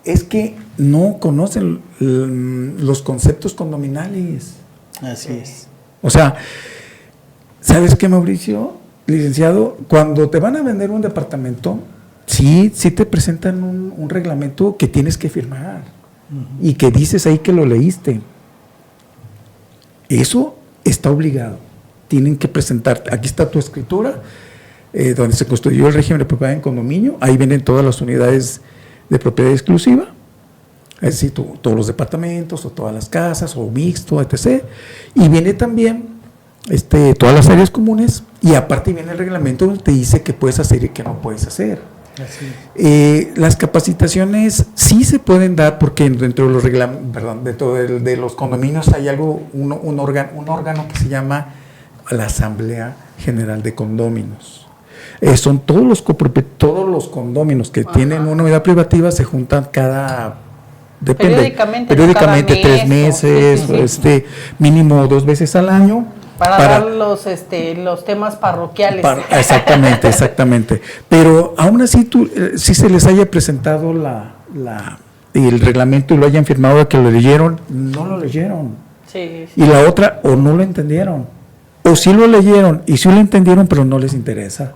es que no conocen los conceptos condominales. Así es. O sea, ¿sabes qué, Mauricio? Licenciado, cuando te van a vender un departamento, sí te presentan un reglamento que tienes que firmar y que dices ahí que lo leíste. Eso está obligado. Tienen que presentar, aquí está tu escritura, donde se construyó el régimen de propiedad en condominio, ahí vienen todas las unidades de propiedad exclusiva, es decir, todos los departamentos o todas las casas o mixto, etc. Y viene también todas las áreas comunes y aparte viene el reglamento donde te dice qué puedes hacer y qué no puedes hacer. Las capacitaciones sí se pueden dar porque dentro de los condominios hay un órgano que se llama la Asamblea General de Condóminos. Son todos los condóminos que tienen una unidad privativa se juntan periódicamente 3 meses, mínimo 2 veces al año. Para dar los temas parroquiales. Exactamente. Pero aún así, si se les haya presentado el reglamento y lo hayan firmado, que lo leyeron, no lo leyeron. Sí. Y la otra, o no lo entendieron. O sí lo leyeron y sí lo entendieron, pero no les interesa.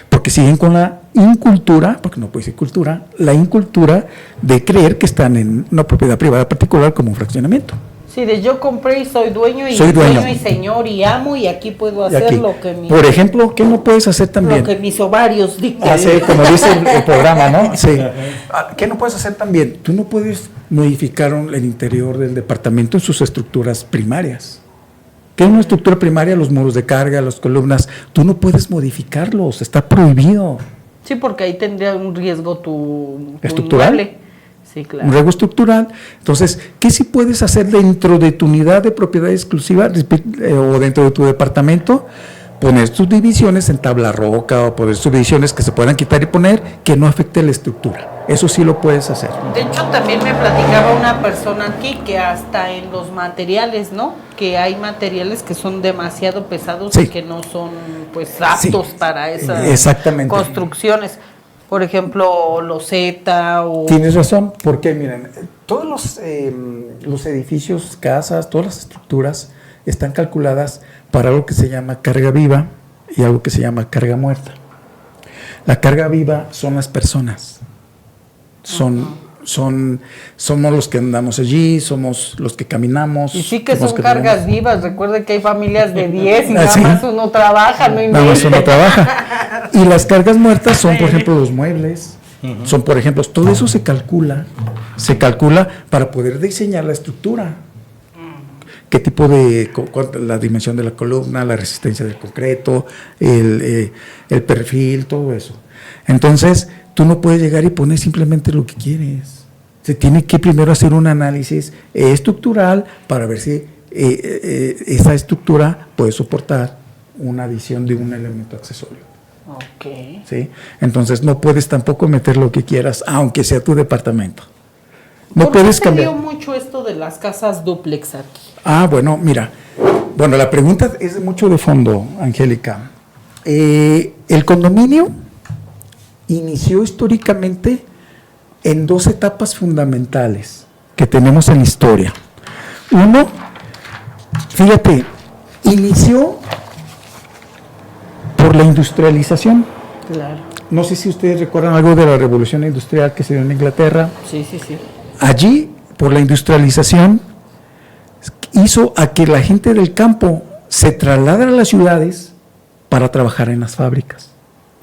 Porque siguen con la incultura, porque no puede ser cultura, la incultura de creer que están en una propiedad privada particular como un fraccionamiento. Sí, de yo compré y soy dueño y señor y amo y aquí puedo hacer lo que Por ejemplo, ¿qué no puedes hacer también? Lo que mis ovarios dictan. Como dice el programa, ¿no? Sí. ¿Qué no puedes hacer también? Tú no puedes modificar el interior del departamento en sus estructuras primarias. ¿Qué es una estructura primaria? Los muros de carga, las columnas. Tú no puedes modificarlos, está prohibido. Sí, porque ahí tendría un riesgo tu estructural. Inmueble. Sí, claro. Un riesgo estructural. Entonces, ¿qué sí puedes hacer dentro de tu unidad de propiedad exclusiva o dentro de tu departamento? Poner sus divisiones en tabla roca o poner sus divisiones que se puedan quitar y poner que no afecte la estructura. Eso sí lo puedes hacer. De hecho, también me platicaba una persona aquí que hasta en los materiales, ¿no? Que hay materiales que son demasiado pesados y que no son pues aptos para esas construcciones. Por ejemplo, loseta o... Tienes razón, porque miren, todos los edificios, casas, todas las estructuras están calculadas para algo que se llama carga viva y algo que se llama carga muerta. La carga viva son las personas, son somos los que andamos allí, somos los que caminamos. Y sí que son cargas vivas. Recuerde que hay familias de 10 y nada sí. más uno trabaja, no nada más uno trabaja. Y las cargas muertas son, por ejemplo, los muebles. Son, por ejemplo, todo eso se calcula para poder diseñar la estructura. Qué tipo de, la dimensión de la columna, la resistencia del concreto, el perfil, todo eso. Entonces, tú no puedes llegar y poner simplemente lo que quieres. Se tiene que primero hacer un análisis estructural para ver si esa estructura puede soportar una adición de un elemento accesorio. Okay. ¿Sí? Entonces no puedes tampoco meter lo que quieras, aunque sea tu departamento. No puedes cambiar. ¿Por qué se dio mucho esto de las casas dúplex aquí? Bueno, mira. Bueno, la pregunta es mucho de fondo, Angélica. El condominio inició históricamente en 2 etapas fundamentales que tenemos en la historia. Uno, fíjate, inició por la industrialización. Claro. No sé si ustedes recuerdan algo de la revolución industrial que se dio en Inglaterra. Sí. Allí, por la industrialización, hizo a que la gente del campo se trasladara a las ciudades para trabajar en las fábricas,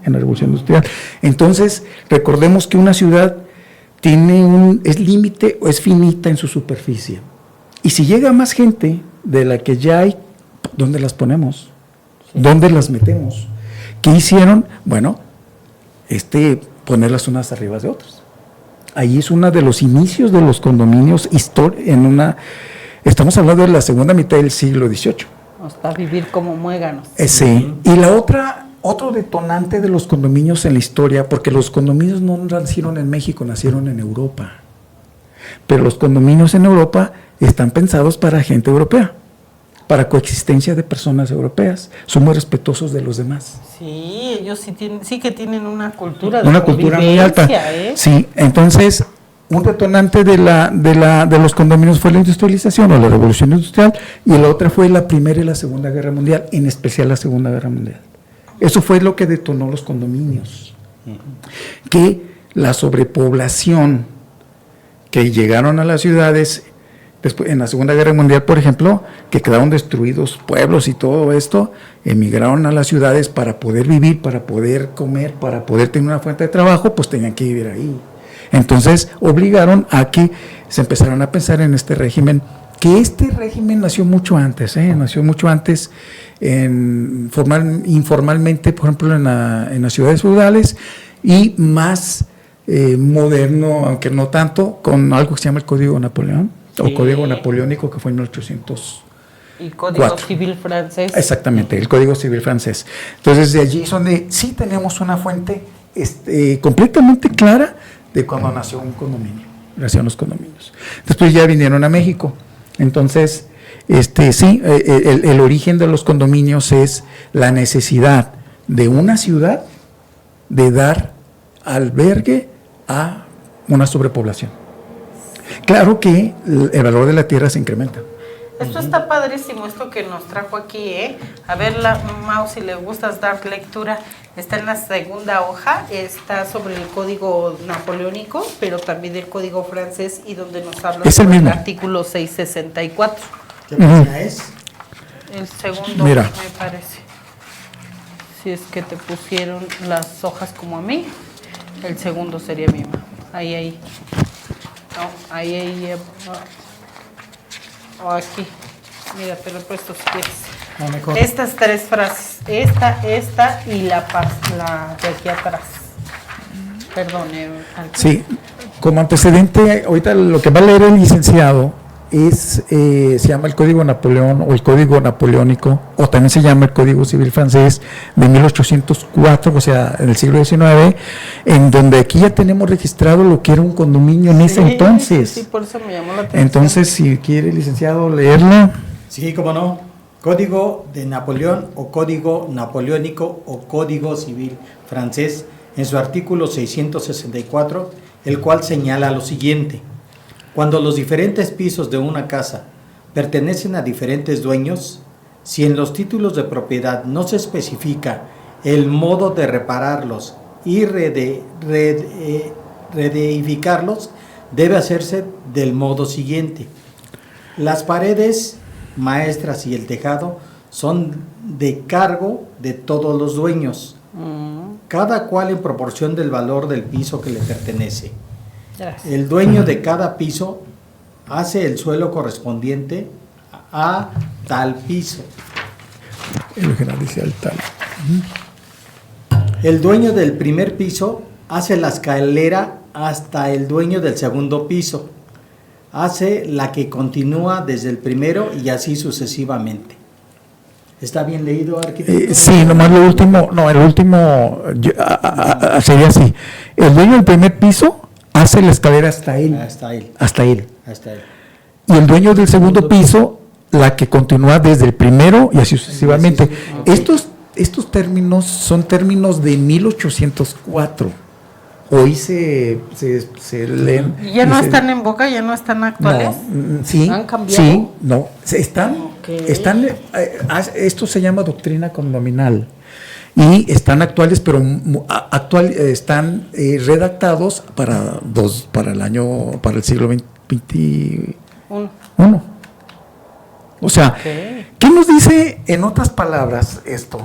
en la revolución industrial. Entonces, recordemos que una ciudad es límite o es finita en su superficie. Y si llega más gente de la que ya hay, ¿dónde las ponemos? ¿Dónde las metemos? ¿Qué hicieron? Bueno, ponerlas unas arriba de otras. Ahí es uno de los inicios de los condominios estamos hablando de la segunda mitad del siglo XVIII. Hasta vivir como muéganos. Sí. Y otro detonante de los condominios en la historia, porque los condominios no nacieron en México, nacieron en Europa. Pero los condominios en Europa están pensados para gente europea, para coexistencia de personas europeas. Son muy respetuosos de los demás. Sí, ellos sí que tienen una cultura muy alta. Sí, entonces un detonante de los condominios fue la industrialización o la revolución industrial, y la otra fue la Primera y la Segunda Guerra Mundial, en especial la Segunda Guerra Mundial. Eso fue lo que detonó los condominios. Que la sobrepoblación que llegaron a las ciudades después, en la Segunda Guerra Mundial, por ejemplo, que quedaron destruidos pueblos y todo esto, emigraron a las ciudades para poder vivir, para poder comer, para poder tener una fuente de trabajo, pues tenían que vivir ahí. Entonces obligaron a que se empezaran a pensar en este régimen, que este régimen nació mucho antes, informalmente, por ejemplo, en las ciudades feudales, y más moderno, aunque no tanto, con algo que se llama el Código de Napoleón, o Código Napoleónico, que fue en 1800. Y Código Civil francés. Exactamente, el Código Civil francés. Entonces, de allí es donde sí tenemos una fuente completamente clara de cuando nació un condominio, nacieron los condominios. Después ya vinieron a México. Entonces, sí, el origen de los condominios es la necesidad de una ciudad de dar albergue a una sobrepoblación. Claro que el valor de la tierra se incrementa. Esto está padrísimo, esto que nos trajo aquí, ¿eh? A ver, Mau, si le gustas dar lectura, está en la segunda hoja, está sobre el código napoleónico, pero también el código francés, y donde nos habla sobre el artículo 664. ¿Qué página es? El segundo, mira, me parece. Si es que te pusieron las hojas como a mí, el segundo sería mi mamá. Ahí. No, ahí. O aquí. Mira, te lo he puesto si quieres. No, mejor. Estas 3 frases. Esta y la de aquí atrás. Perdón. Sí, como antecedente, ahorita lo que va a leer el licenciado se llama el Código Napoleón o el Código Napoleónico, o también se llama el Código Civil francés de 1804, o sea, en el siglo XIX, en donde aquí ya tenemos registrado lo que era un condominio en ese entonces. Sí, por eso me llamó la atención. Entonces, si quiere, licenciado, leerlo. Sí, cómo no. Código de Napoleón o Código Napoleónico o Código Civil francés, en su artículo 664, el cual señala lo siguiente: cuando los diferentes pisos de una casa pertenecen a diferentes dueños, si en los títulos de propiedad no se especifica el modo de repararlos y reedificarlos, debe hacerse del modo siguiente. Las paredes maestras y el tejado son de cargo de todos los dueños, cada cual en proporción del valor del piso que le pertenece. Gracias. El dueño de cada piso hace el suelo correspondiente a tal piso. El original dice al tal. El dueño del primer piso hace la escalera hasta el dueño del segundo piso. Hace la que continúa desde el primero y así sucesivamente. ¿Está bien leído, arquitecto? Sí, nomás lo último, no, el último sería así. El dueño del primer piso hace la escalera hasta él. Hasta él. Y el dueño del segundo piso, la que continúa desde el primero y así sucesivamente. Okay. Estos términos son términos de 1804. Hoy se leen. ¿Ya no están en boca? ¿Ya no están actuales? No, sí. ¿Han cambiado? Sí, no. Están, esto se llama doctrina condominal. Y están actuales, pero están redactados para el siglo XXI. O sea, ¿qué nos dice en otras palabras esto?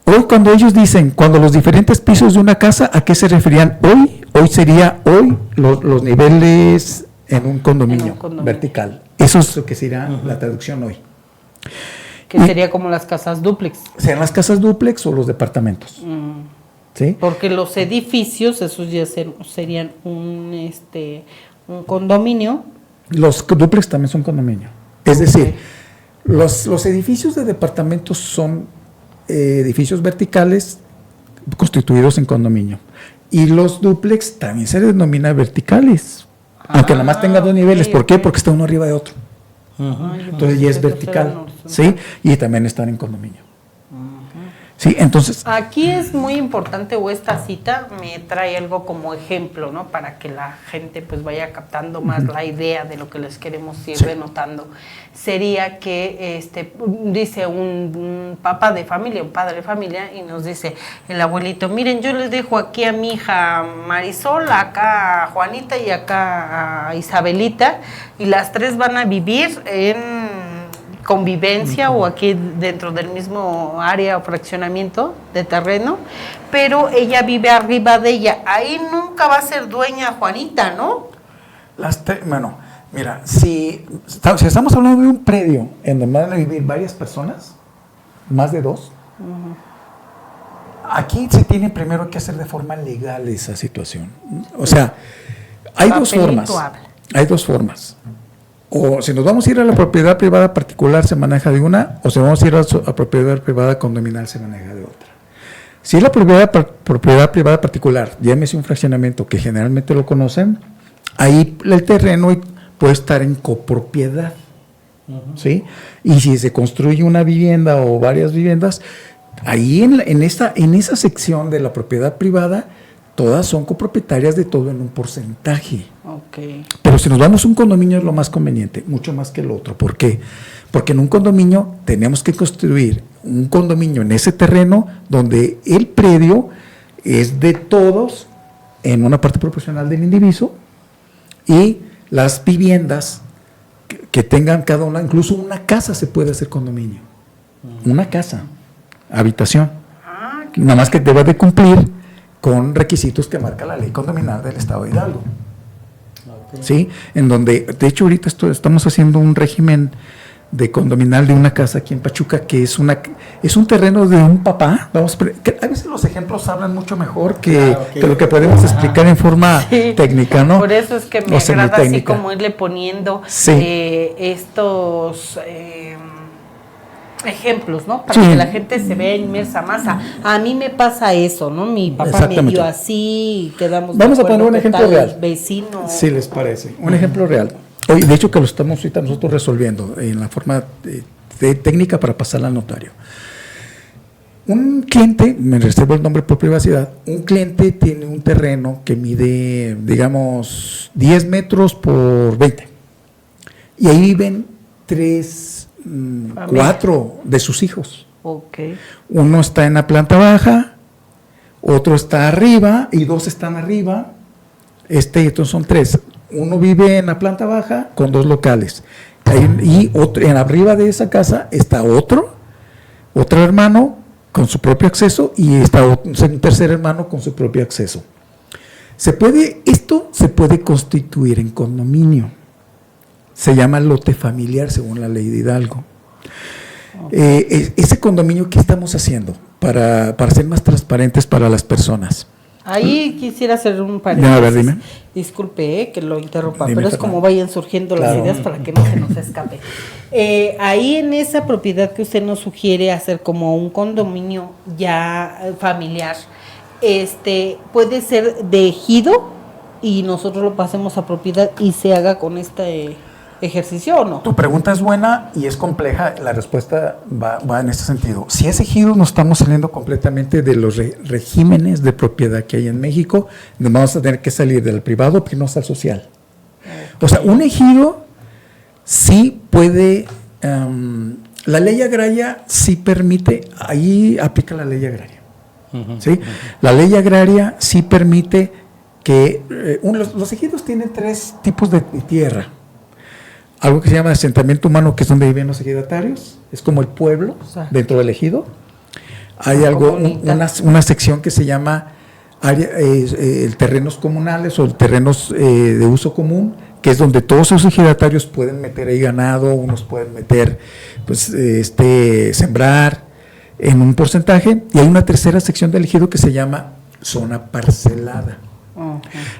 Hoy cuando ellos dicen, cuando los diferentes pisos de una casa, ¿a qué se referían hoy? Hoy sería los niveles en un condominio vertical. Eso es lo que sería la traducción hoy. Que sería como las casas dúplex. Sean las casas dúplex o los departamentos. ¿Sí? Porque los edificios, esos ya serían un condominio. Los dúplex también son condominio. Es decir, los edificios de departamentos son edificios verticales constituidos en condominio. Y los dúplex también se denominan verticales, aunque nada más tenga dos niveles. ¿Por qué? Porque está uno arriba de otro. Entonces ya es vertical, ¿sí? Y también están en condominio. Sí, entonces. Aquí es muy importante, o esta cita me trae algo como ejemplo, ¿no? Para que la gente pues vaya captando más la idea de lo que les queremos ir denotando. Sería que dice un papá de familia, un padre de familia, y nos dice el abuelito: miren, yo les dejo aquí a mi hija Marisol, acá a Juanita y acá a Isabelita, y las tres van a vivir en convivencia o aquí dentro del mismo área o fraccionamiento de terreno, pero ella vive arriba de ella. Ahí nunca va a ser dueña Juanita, ¿no? Bueno, mira, si estamos hablando de un predio en donde van a vivir varias personas, más de dos, aquí se tiene primero que hacer de forma legal esa situación. O sea, hay dos formas. O si nos vamos a ir a la propiedad privada particular, se maneja de una, o si vamos a ir a propiedad privada condominal, se maneja de otra. Si es la propiedad privada particular, llámese un fraccionamiento que generalmente lo conocen, ahí el terreno puede estar en copropiedad, ¿sí? Y si se construye una vivienda o varias viviendas, ahí en esa sección de la propiedad privada, todas son copropietarias de todo en un porcentaje. Okay. Pero si nos vamos a un condominio es lo más conveniente, mucho más que el otro. ¿Por qué? Porque en un condominio tenemos que construir un condominio en ese terreno donde el predio es de todos en una parte proporcional del indiviso y las viviendas que tengan cada una, incluso una casa se puede hacer condominio. Una casa, habitación. Nada más que debe de cumplir con requisitos que marca la ley condominal del Estado de Hidalgo. ¿Sí? En donde, de hecho, ahorita estamos haciendo un régimen de condominal de una casa aquí en Pachuca, que es un terreno de un papá. A veces los ejemplos hablan mucho mejor que lo que podemos explicar en forma técnica, ¿no? Por eso es que me agrada así como irle poniendo estos ejemplos, ¿no? Para que la gente se vea inmersa más. A mí me pasa eso, ¿no? Mi papá me dio así, quedamos. Vamos a poner un ejemplo real. Vecino. Si les parece, un ejemplo real. Hoy, de hecho, que lo estamos ahorita nosotros resolviendo en la forma de técnica para pasarla al notario. Un cliente, me reservo el nombre por privacidad, un cliente tiene un terreno que mide, digamos, 10 metros por 20. Y ahí viven 4 de sus hijos. Okay. Uno está en la planta baja, otro está arriba y 2 están arriba. Entonces son 3. Uno vive en la planta baja con 2 locales. Y en arriba de esa casa está otro hermano con su propio acceso y está un tercer hermano con su propio acceso. Esto se puede constituir en condominio. Se llama lote familiar según la ley de Hidalgo. Ese condominio, ¿qué estamos haciendo para ser más transparentes para las personas? Ahí quisiera hacer un paréntesis. A ver, dime. Disculpe que lo interrumpa, Dime, pero es perdón. como vayan surgiendo las ideas para que no se nos escape. Ahí en esa propiedad que usted nos sugiere hacer como un condominio ya familiar, puede ser de ejido y nosotros lo pasemos a propiedad y se haga con este ejercicio, ¿o no? Tu pregunta es buena y es compleja, la respuesta va en este sentido. Si es ejido, nos estamos saliendo completamente de los regímenes de propiedad que hay en México, nos vamos a tener que salir del privado, pero no al social. O sea, un ejido sí puede, la ley agraria sí permite, ahí aplica la ley agraria. ¿Sí? La ley agraria sí permite que, los ejidos tienen 3 tipos de tierra. Algo que se llama asentamiento humano, que es donde viven los ejidatarios, es como el pueblo dentro del ejido. Hay una sección que se llama terrenos comunales o terrenos de uso común, que es donde todos esos ejidatarios pueden meter ahí ganado, unos pueden meter, pues, sembrar en un porcentaje, y hay una tercera sección del ejido que se llama zona parcelada.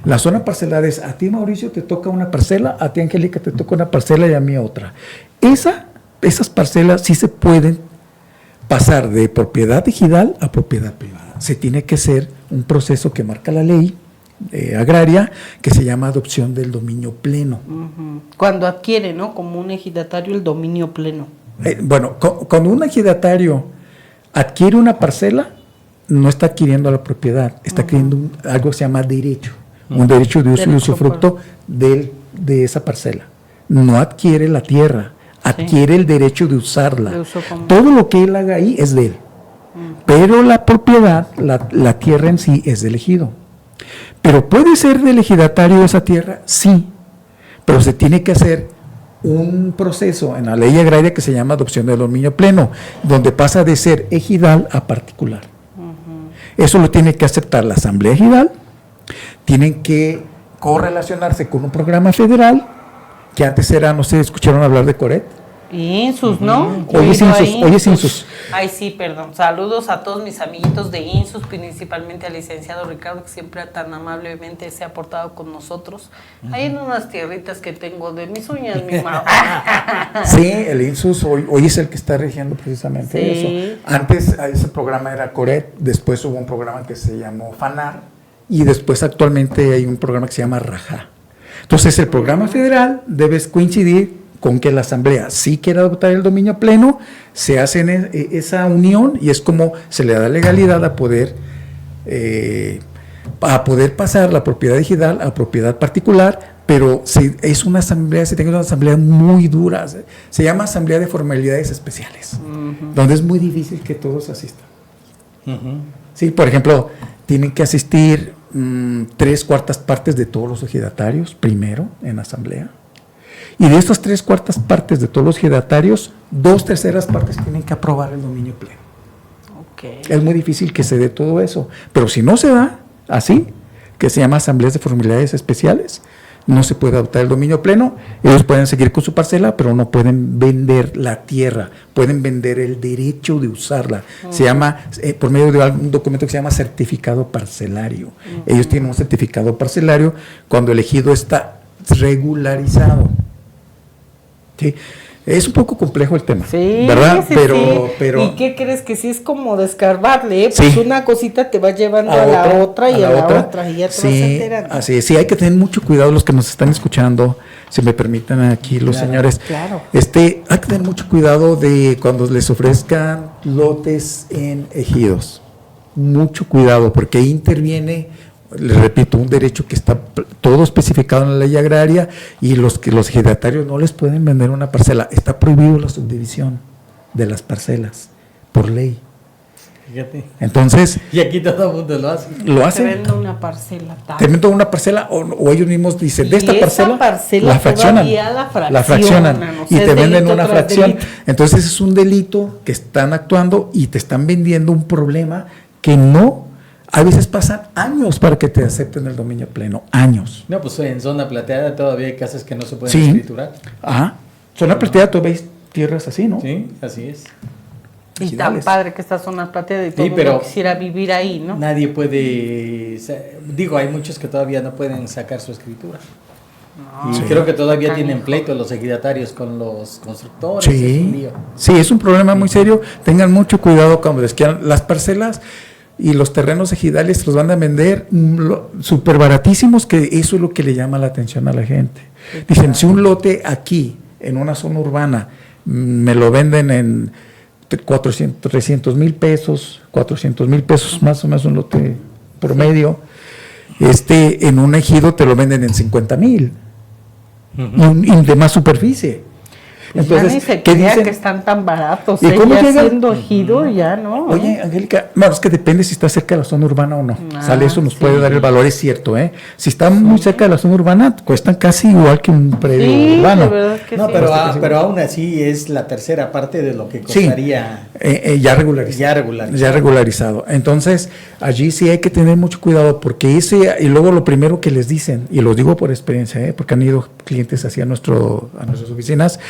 La zona parcelada es, a ti, Mauricio, te toca una parcela, a ti, Angélica, te toca una parcela y a mí otra. Esas parcelas sí se pueden pasar de propiedad ejidal a propiedad privada. Se tiene que hacer un proceso que marca la ley agraria, que se llama adopción del dominio pleno. Cuando adquiere, ¿no? Como un ejidatario el dominio pleno. Cuando un ejidatario adquiere una parcela, no está adquiriendo la propiedad, está adquiriendo algo que se llama derecho, un derecho de uso y usufructo de esa parcela. No adquiere la tierra, adquiere el derecho de usarla. Todo lo que él haga ahí es de él. Pero la propiedad, la tierra en sí, es del ejido. ¿Pero puede ser del ejidatario esa tierra? Sí, pero se tiene que hacer un proceso en la ley agraria que se llama adopción del dominio pleno, donde pasa de ser ejidal a particular. Eso lo tiene que aceptar la Asamblea Ejidal, tienen que correlacionarse con un programa federal, que antes era, no sé, ¿escucharon hablar de CORET? INSUS, ¿no? Hoy es INSUS. Ay, sí, perdón. Saludos a todos mis amiguitos de INSUS, principalmente al licenciado Ricardo, que siempre tan amablemente se ha portado con nosotros. Hay unas tierritas que tengo de mis uñas, mi mamá. Sí, el INSUS hoy es el que está rigiendo precisamente eso. Antes ese programa era CORET, después hubo un programa que se llamó FANAR, y después actualmente hay un programa que se llama RAJA. Entonces el programa federal debe coincidir con que la Asamblea sí quiere adoptar el dominio pleno, se hace esa unión y es como se le da legalidad a poder pasar la propiedad ejidal a propiedad particular, pero es una asamblea, se tiene una asamblea muy dura, se llama Asamblea de Formalidades Especiales, donde es muy difícil que todos asistan. Sí, por ejemplo, tienen que asistir 3/4 partes de todos los ejidatarios primero en asamblea. Y de estas 3/4 partes de todos los ejidatarios, 2/3 partes tienen que aprobar el dominio pleno. Es muy difícil que se dé todo eso. Pero si no se da así, que se llama asambleas de formalidades especiales, no se puede adoptar el dominio pleno. Ellos pueden seguir con su parcela, pero no pueden vender la tierra, pueden vender el derecho de usarla. Se llama, por medio de un documento que se llama certificado parcelario. Ellos tienen un certificado parcelario cuando el ejido está regularizado. Sí, es un poco complejo el tema, ¿verdad? Sí, pero ¿y qué crees? Que sí es como descarbarle, pues una cosita te va llevando a la otra y a la otra y ya te vas enterando. Así es, sí, hay que tener mucho cuidado los que nos están escuchando, si me permiten aquí los señores. Claro. Hay que tener mucho cuidado de cuando les ofrezcan lotes en ejidos. Mucho cuidado, porque ahí interviene, les repito, un derecho que está todo especificado en la ley agraria y los ejidatarios no les pueden vender una parcela. Está prohibido la subdivisión de las parcelas por ley. Fíjate. Entonces... Y aquí todo el mundo lo hace. Lo hace. Te venden una parcela. Te venden una parcela o ellos mismos dicen, de esta parcela la fraccionan. La fraccionan. Y te venden una fracción. Delito. Entonces es un delito que están actuando y te están vendiendo un problema que no... A veces pasan años para que te acepten el dominio pleno, años. No, pues en zona plateada todavía hay casas que no se pueden escriturar. Ajá. Zona plateada todavía hay tierras así, ¿no? Sí, así es. Y tan padre que esta zona plateada y todo mundo quisiera vivir ahí, ¿no? Nadie puede, digo, hay muchos que todavía no pueden sacar su escritura. No, y creo que todavía tienen pleito los ejidatarios con los constructores. Sí, es un problema muy serio. Tengan mucho cuidado cuando les quieran las parcelas. Y los terrenos ejidales los van a vender súper baratísimos, que eso es lo que le llama la atención a la gente. Dicen, si un lote aquí, en una zona urbana, me lo venden en 300,000 pesos, 400,000 pesos más o menos un lote promedio, en un ejido te lo venden en 50,000, y de más superficie. Entonces, ya ni se crea que están tan baratos, ¿y cómo ya siendo ejido, ya, ¿no? Oye, Angélica, bueno, es que depende si está cerca de la zona urbana o no. Sale, eso nos puede dar el valor, es cierto, Si está muy cerca de la zona urbana, cuestan casi igual que un predio urbano. De verdad que no, pero aún así es la tercera parte de lo que costaría. Ya regularizado. Entonces, allí sí hay que tener mucho cuidado, porque y luego lo primero que les dicen, y lo digo por experiencia, porque han ido clientes así a nuestras oficinas.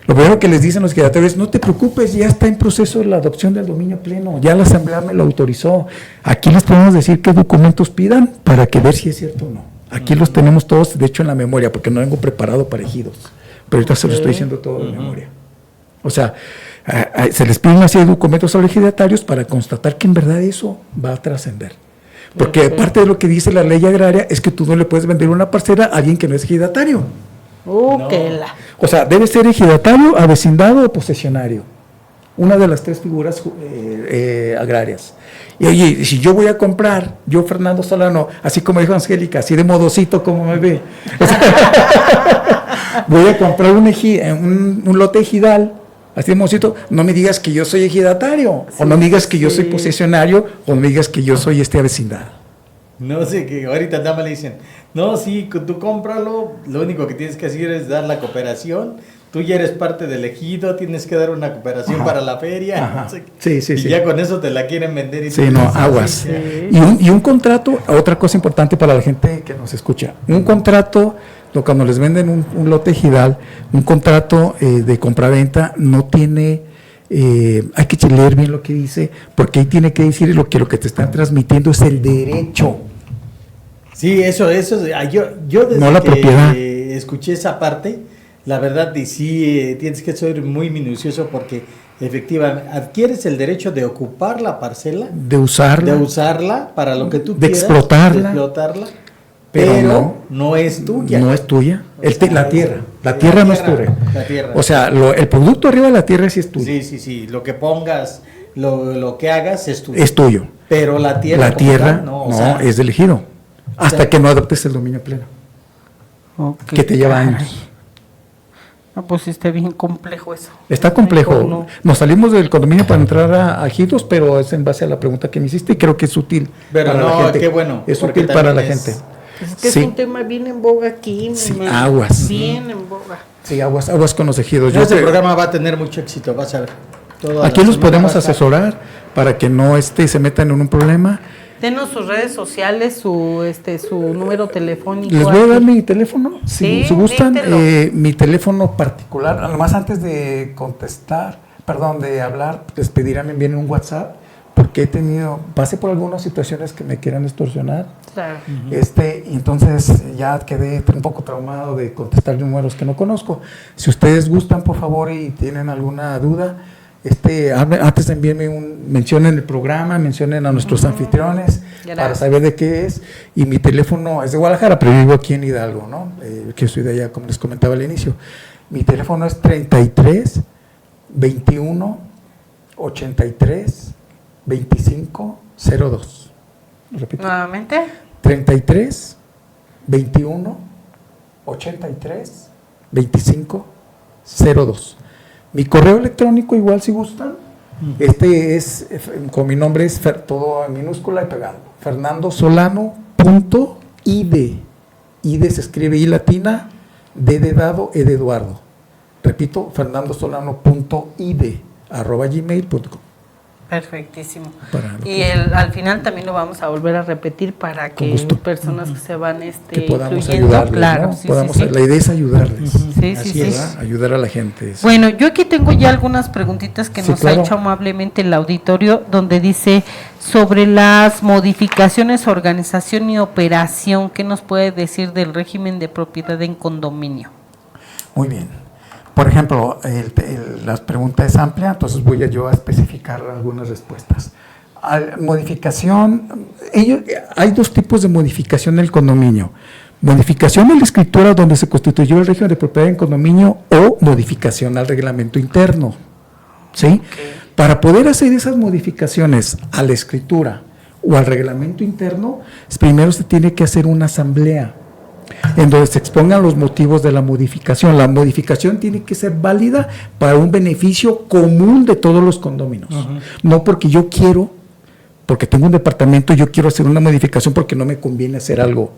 Lo primero que les dicen los ejidatarios, no te preocupes, ya está en proceso la adopción del dominio pleno, ya la asamblea me lo autorizó. Aquí les podemos decir qué documentos pidan para que ver si es cierto o no. Aquí los tenemos todos, de hecho, en la memoria, porque no vengo preparado para ejidos, pero ahorita se lo estoy diciendo todo de memoria. O sea, se les piden así documentos a los ejidatarios para constatar que en verdad eso va a trascender. Porque parte de lo que dice la ley agraria es que tú no le puedes vender una parcela a alguien que no es ejidatario. O sea, debe ser ejidatario, avecindado o posesionario. Una de las tres figuras agrarias. Y oye, si yo voy a comprar, yo Fernando Solano, así como dijo Angélica, así de modosito como me ve, voy a comprar un lote ejidal, así de modosito, no me digas que yo soy ejidatario, o no me digas que yo soy posesionario, o no me digas que yo soy avecindado. No sé, que ahorita nada más le dicen, no, sí, tú cómpralo, lo único que tienes que hacer es dar la cooperación, tú ya eres parte del ejido, tienes que dar una cooperación para la feria, no sé, y ya con eso te la quieren vender. Y aguas. Y un contrato, otra cosa importante para la gente que nos escucha, un contrato, cuando les venden un lote ejidal, un contrato de compraventa no tiene... hay que leer bien lo que dice, porque ahí tiene que decir lo que te están transmitiendo es el derecho. Sí, eso yo desde no la propiedad. Escuché esa parte, la verdad, y sí tienes que ser muy minucioso, porque efectivamente adquieres el derecho de ocupar la parcela, de usarla para lo que tú quieras, de explotarla, pero no es tuya. No es tuya. La tierra no es tuya. O sea, el producto arriba de la tierra sí es tuyo. Sí. Lo que pongas, lo que hagas es tuyo. Es tuyo. Pero la tierra no, es del ejido. Hasta que no adoptes el dominio pleno. Que te lleva años. No, pues está bien complejo eso. Está complejo. No. Nos salimos del condominio para entrar a ejidos, pero es en base a la pregunta que me hiciste y creo que es útil para la gente. Qué bueno. Es útil para la gente. Es que es un tema bien en boga aquí. Aguas. Bien en boga. Sí, aguas con los ejidos. Este programa va a tener mucho éxito, vas a ver. Aquí los podemos asesorar para que no se metan en un problema. Denos sus redes sociales, su número telefónico. Les voy a dar mi teléfono, si gustan. Mi teléfono particular, además antes de de hablar, les pedirán me envíen un WhatsApp, porque pasé por algunas situaciones que me quieran extorsionar. Claro. Entonces ya quedé un poco traumado de contestar números que no conozco. Si ustedes gustan, por favor, y tienen alguna duda, antes de enviarme mencionen el programa, mencionen a nuestros anfitriones. Gracias. Para saber de qué es. Y mi teléfono es de Guadalajara, pero vivo aquí en Hidalgo, ¿no? Que soy de allá, como les comentaba al inicio. Mi teléfono es 33 21 83 25 02. Repito. Nuevamente. 33 21 83 25 02. Mi correo electrónico, igual si gustan, Este es, con mi nombre es todo en minúscula y pegado. FernandoSolano.id. ID se escribe I latina, D de dado, E de Eduardo. Repito, FernandoSolano.id@gmail.com. Perfectísimo. Y al final también lo vamos a volver a repetir para que personas que se van que podamos ayudarles, claro, ¿no? La idea es ayudarles. Sí. Ayudar a la gente. Bueno, yo aquí tengo ya algunas preguntitas que nos ha hecho amablemente el auditorio, donde dice sobre las modificaciones, organización y operación, ¿qué nos puede decir del régimen de propiedad en condominio? Muy bien. Por ejemplo, la pregunta es amplia, entonces voy yo a especificar algunas respuestas. Modificación, hay dos tipos de modificación del condominio. Modificación en la escritura donde se constituyó el régimen de propiedad en condominio o modificación al reglamento interno. ¿Sí? Okay. Para poder hacer esas modificaciones a la escritura o al reglamento interno, primero se tiene que hacer una asamblea en donde se expongan los motivos de la modificación. La modificación tiene que ser válida para un beneficio común de todos los condóminos. No porque yo quiero, porque tengo un departamento, yo quiero hacer una modificación porque no me conviene hacer algo.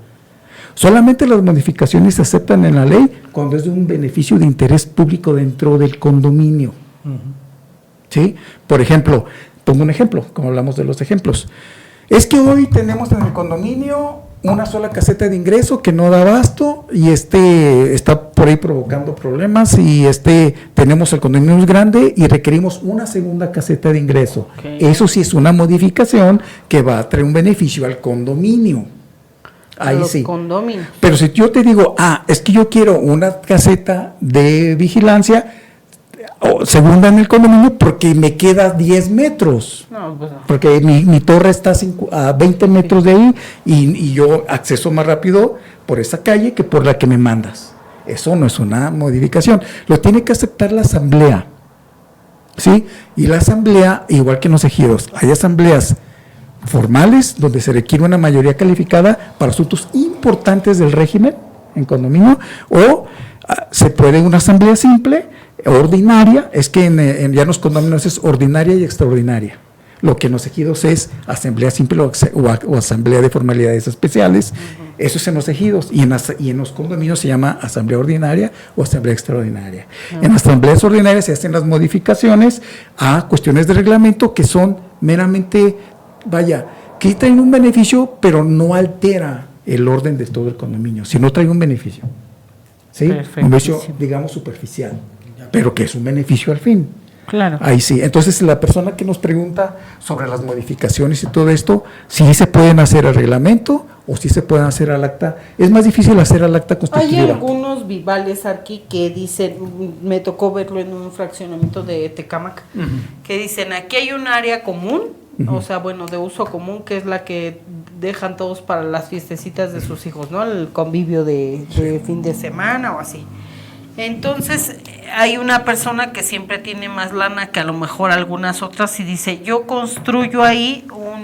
Solamente las modificaciones se aceptan en la ley cuando es de un beneficio de interés público dentro del condominio. ¿Sí? Por ejemplo, pongo un ejemplo, como hablamos de los ejemplos. Es que hoy tenemos en el condominio una sola caseta de ingreso que no da abasto y está por ahí provocando problemas y tenemos el condominio más grande y requerimos una segunda caseta de ingreso. Okay. Eso sí es una modificación que va a traer un beneficio al condominio. Ahí sí. Condóminos. Pero si yo te digo, es que yo quiero una caseta de vigilancia segunda en el condominio porque me queda 10 metros, porque mi torre está a 20 metros de ahí y yo acceso más rápido por esa calle que por la que me mandas. Eso no es una modificación, lo tiene que aceptar la asamblea, ¿sí? Y la asamblea, igual que en los ejidos, hay asambleas formales donde se requiere una mayoría calificada para asuntos importantes del régimen en condominio, o se puede una asamblea simple, ordinaria, es que ya en los condominios es ordinaria y extraordinaria. Lo que en los ejidos es asamblea simple o asamblea de formalidades especiales. Eso es en los ejidos, y en los condominios se llama asamblea ordinaria o asamblea extraordinaria. En las asambleas ordinarias se hacen las modificaciones a cuestiones de reglamento que son meramente, que traen un beneficio, pero no altera el orden de todo el condominio, sino trae un beneficio. ¿Sí? Un beneficio, digamos, superficial, pero que es un beneficio al fin. Claro. Ahí sí. Entonces, la persona que nos pregunta sobre las modificaciones y todo esto, si se pueden hacer al reglamento o si se pueden hacer al acta. Es más difícil hacer al acta constitutiva. Hay algunos vivales aquí que dicen, me tocó verlo en un fraccionamiento de Tecámac, que dicen, aquí hay un área común, o sea, de uso común, que es la que dejan todos para las fiestecitas de sus hijos, ¿no? El convivio de fin de semana o así. Entonces, hay una persona que siempre tiene más lana que a lo mejor algunas otras y dice, yo construyo ahí un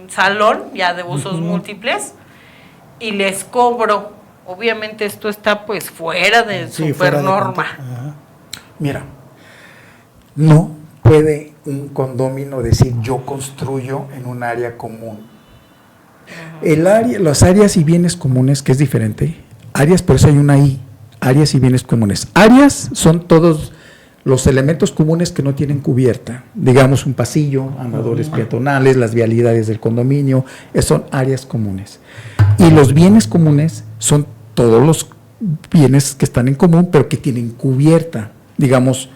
salón ya de usos múltiples y les cobro. Obviamente esto está pues fuera de super norma. Mira, no puede un condominio decir yo construyo en un área común. Las áreas y bienes comunes, que es diferente. Áreas, por eso hay una I, áreas y bienes comunes. Áreas son todos los elementos comunes que no tienen cubierta, digamos un pasillo, andadores peatonales, las vialidades del condominio, son áreas comunes. Y los bienes comunes son todos los bienes que están en común, pero que tienen cubierta, digamos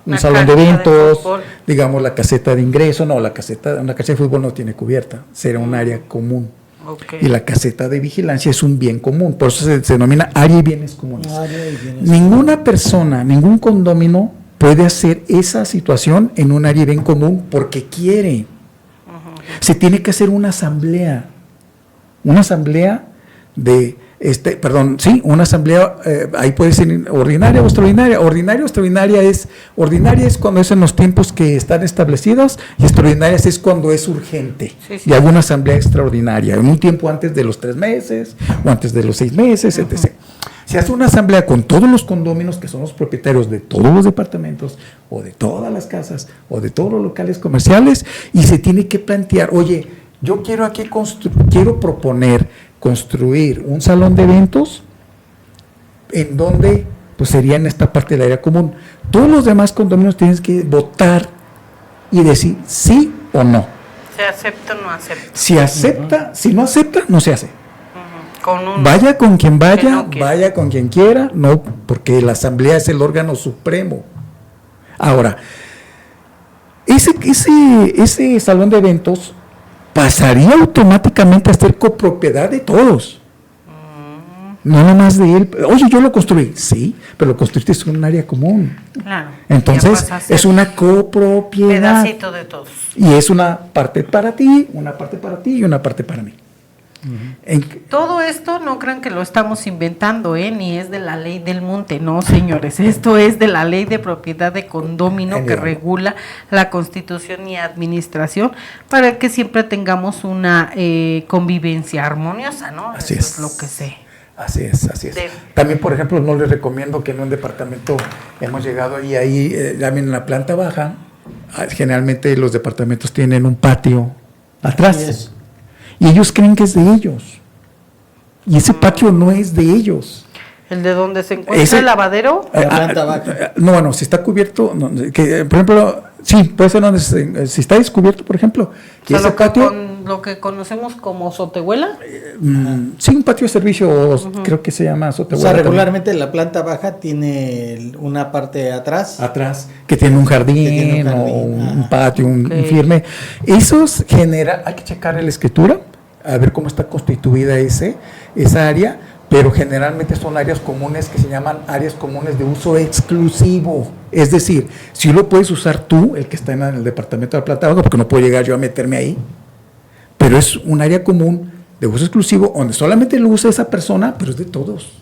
un salón de eventos, digamos la caseta de ingreso, una caseta de fútbol no tiene cubierta, será un área común. Okay. Y la caseta de vigilancia es un bien común, por eso se denomina área y bienes comunes. Ninguna persona, ningún condominio puede hacer esa situación en un área y bien común porque quiere. Se tiene que hacer una asamblea de una asamblea, ahí puede ser ordinaria o extraordinaria. Ordinaria o extraordinaria ordinaria es cuando es en los tiempos que están establecidos, y extraordinaria es cuando es urgente. Y hago una asamblea extraordinaria, en un tiempo antes de los 3 meses, o antes de los 6 meses, etc. Se hace una asamblea con todos los condóminos que son los propietarios de todos los departamentos o de todas las casas o de todos los locales comerciales y se tiene que plantear, oye, yo quiero aquí quiero proponer construir un salón de eventos en donde pues sería en esta parte del área común. Todos los demás condominios tienen que votar y decir sí o no. ¿Se acepta o no acepta? Si acepta, si no acepta, no se hace. Con vaya con quien vaya, no vaya con quien quiera, no, porque la asamblea es el órgano supremo. Ahora, ese salón de eventos pasaría automáticamente a ser copropiedad de todos. No nomás de él. Oye, yo lo construí. Sí, pero lo construiste en un área común. Claro. Entonces, es una copropiedad. Pedacito de todos. Y es una parte para ti, una parte para ti y una parte para mí. Todo esto no crean que lo estamos inventando, ni es de la ley del monte, no señores, esto es de la ley de propiedad de condominio que regula la constitución y administración para que siempre tengamos una convivencia armoniosa, ¿no? Así Eso es. es lo que sé. Así es. También, por ejemplo, no les recomiendo que en un departamento hemos llegado y ahí, también en la planta baja, generalmente los departamentos tienen un patio atrás. Y ellos creen que es de ellos. Y ese patio no es de ellos. ¿El de donde se encuentra el lavadero? La planta baja. No, bueno, si está cubierto, por ejemplo, sí, puede ser donde si está descubierto, por ejemplo. O sea, lo que conocemos como sotehuela. Sí, un patio de servicio, creo que se llama sotehuela. O sea, regularmente la planta baja tiene una parte atrás. Atrás, que tiene un jardín, o un patio, un firme. Esos genera, hay que checar la escritura, a ver cómo está constituida esa área, pero generalmente son áreas comunes que se llaman áreas comunes de uso exclusivo. Es decir, si lo puedes usar tú, el que está en el departamento de la planta baja, porque no puedo llegar yo a meterme ahí, pero es un área común de uso exclusivo donde solamente lo usa esa persona, pero es de todos.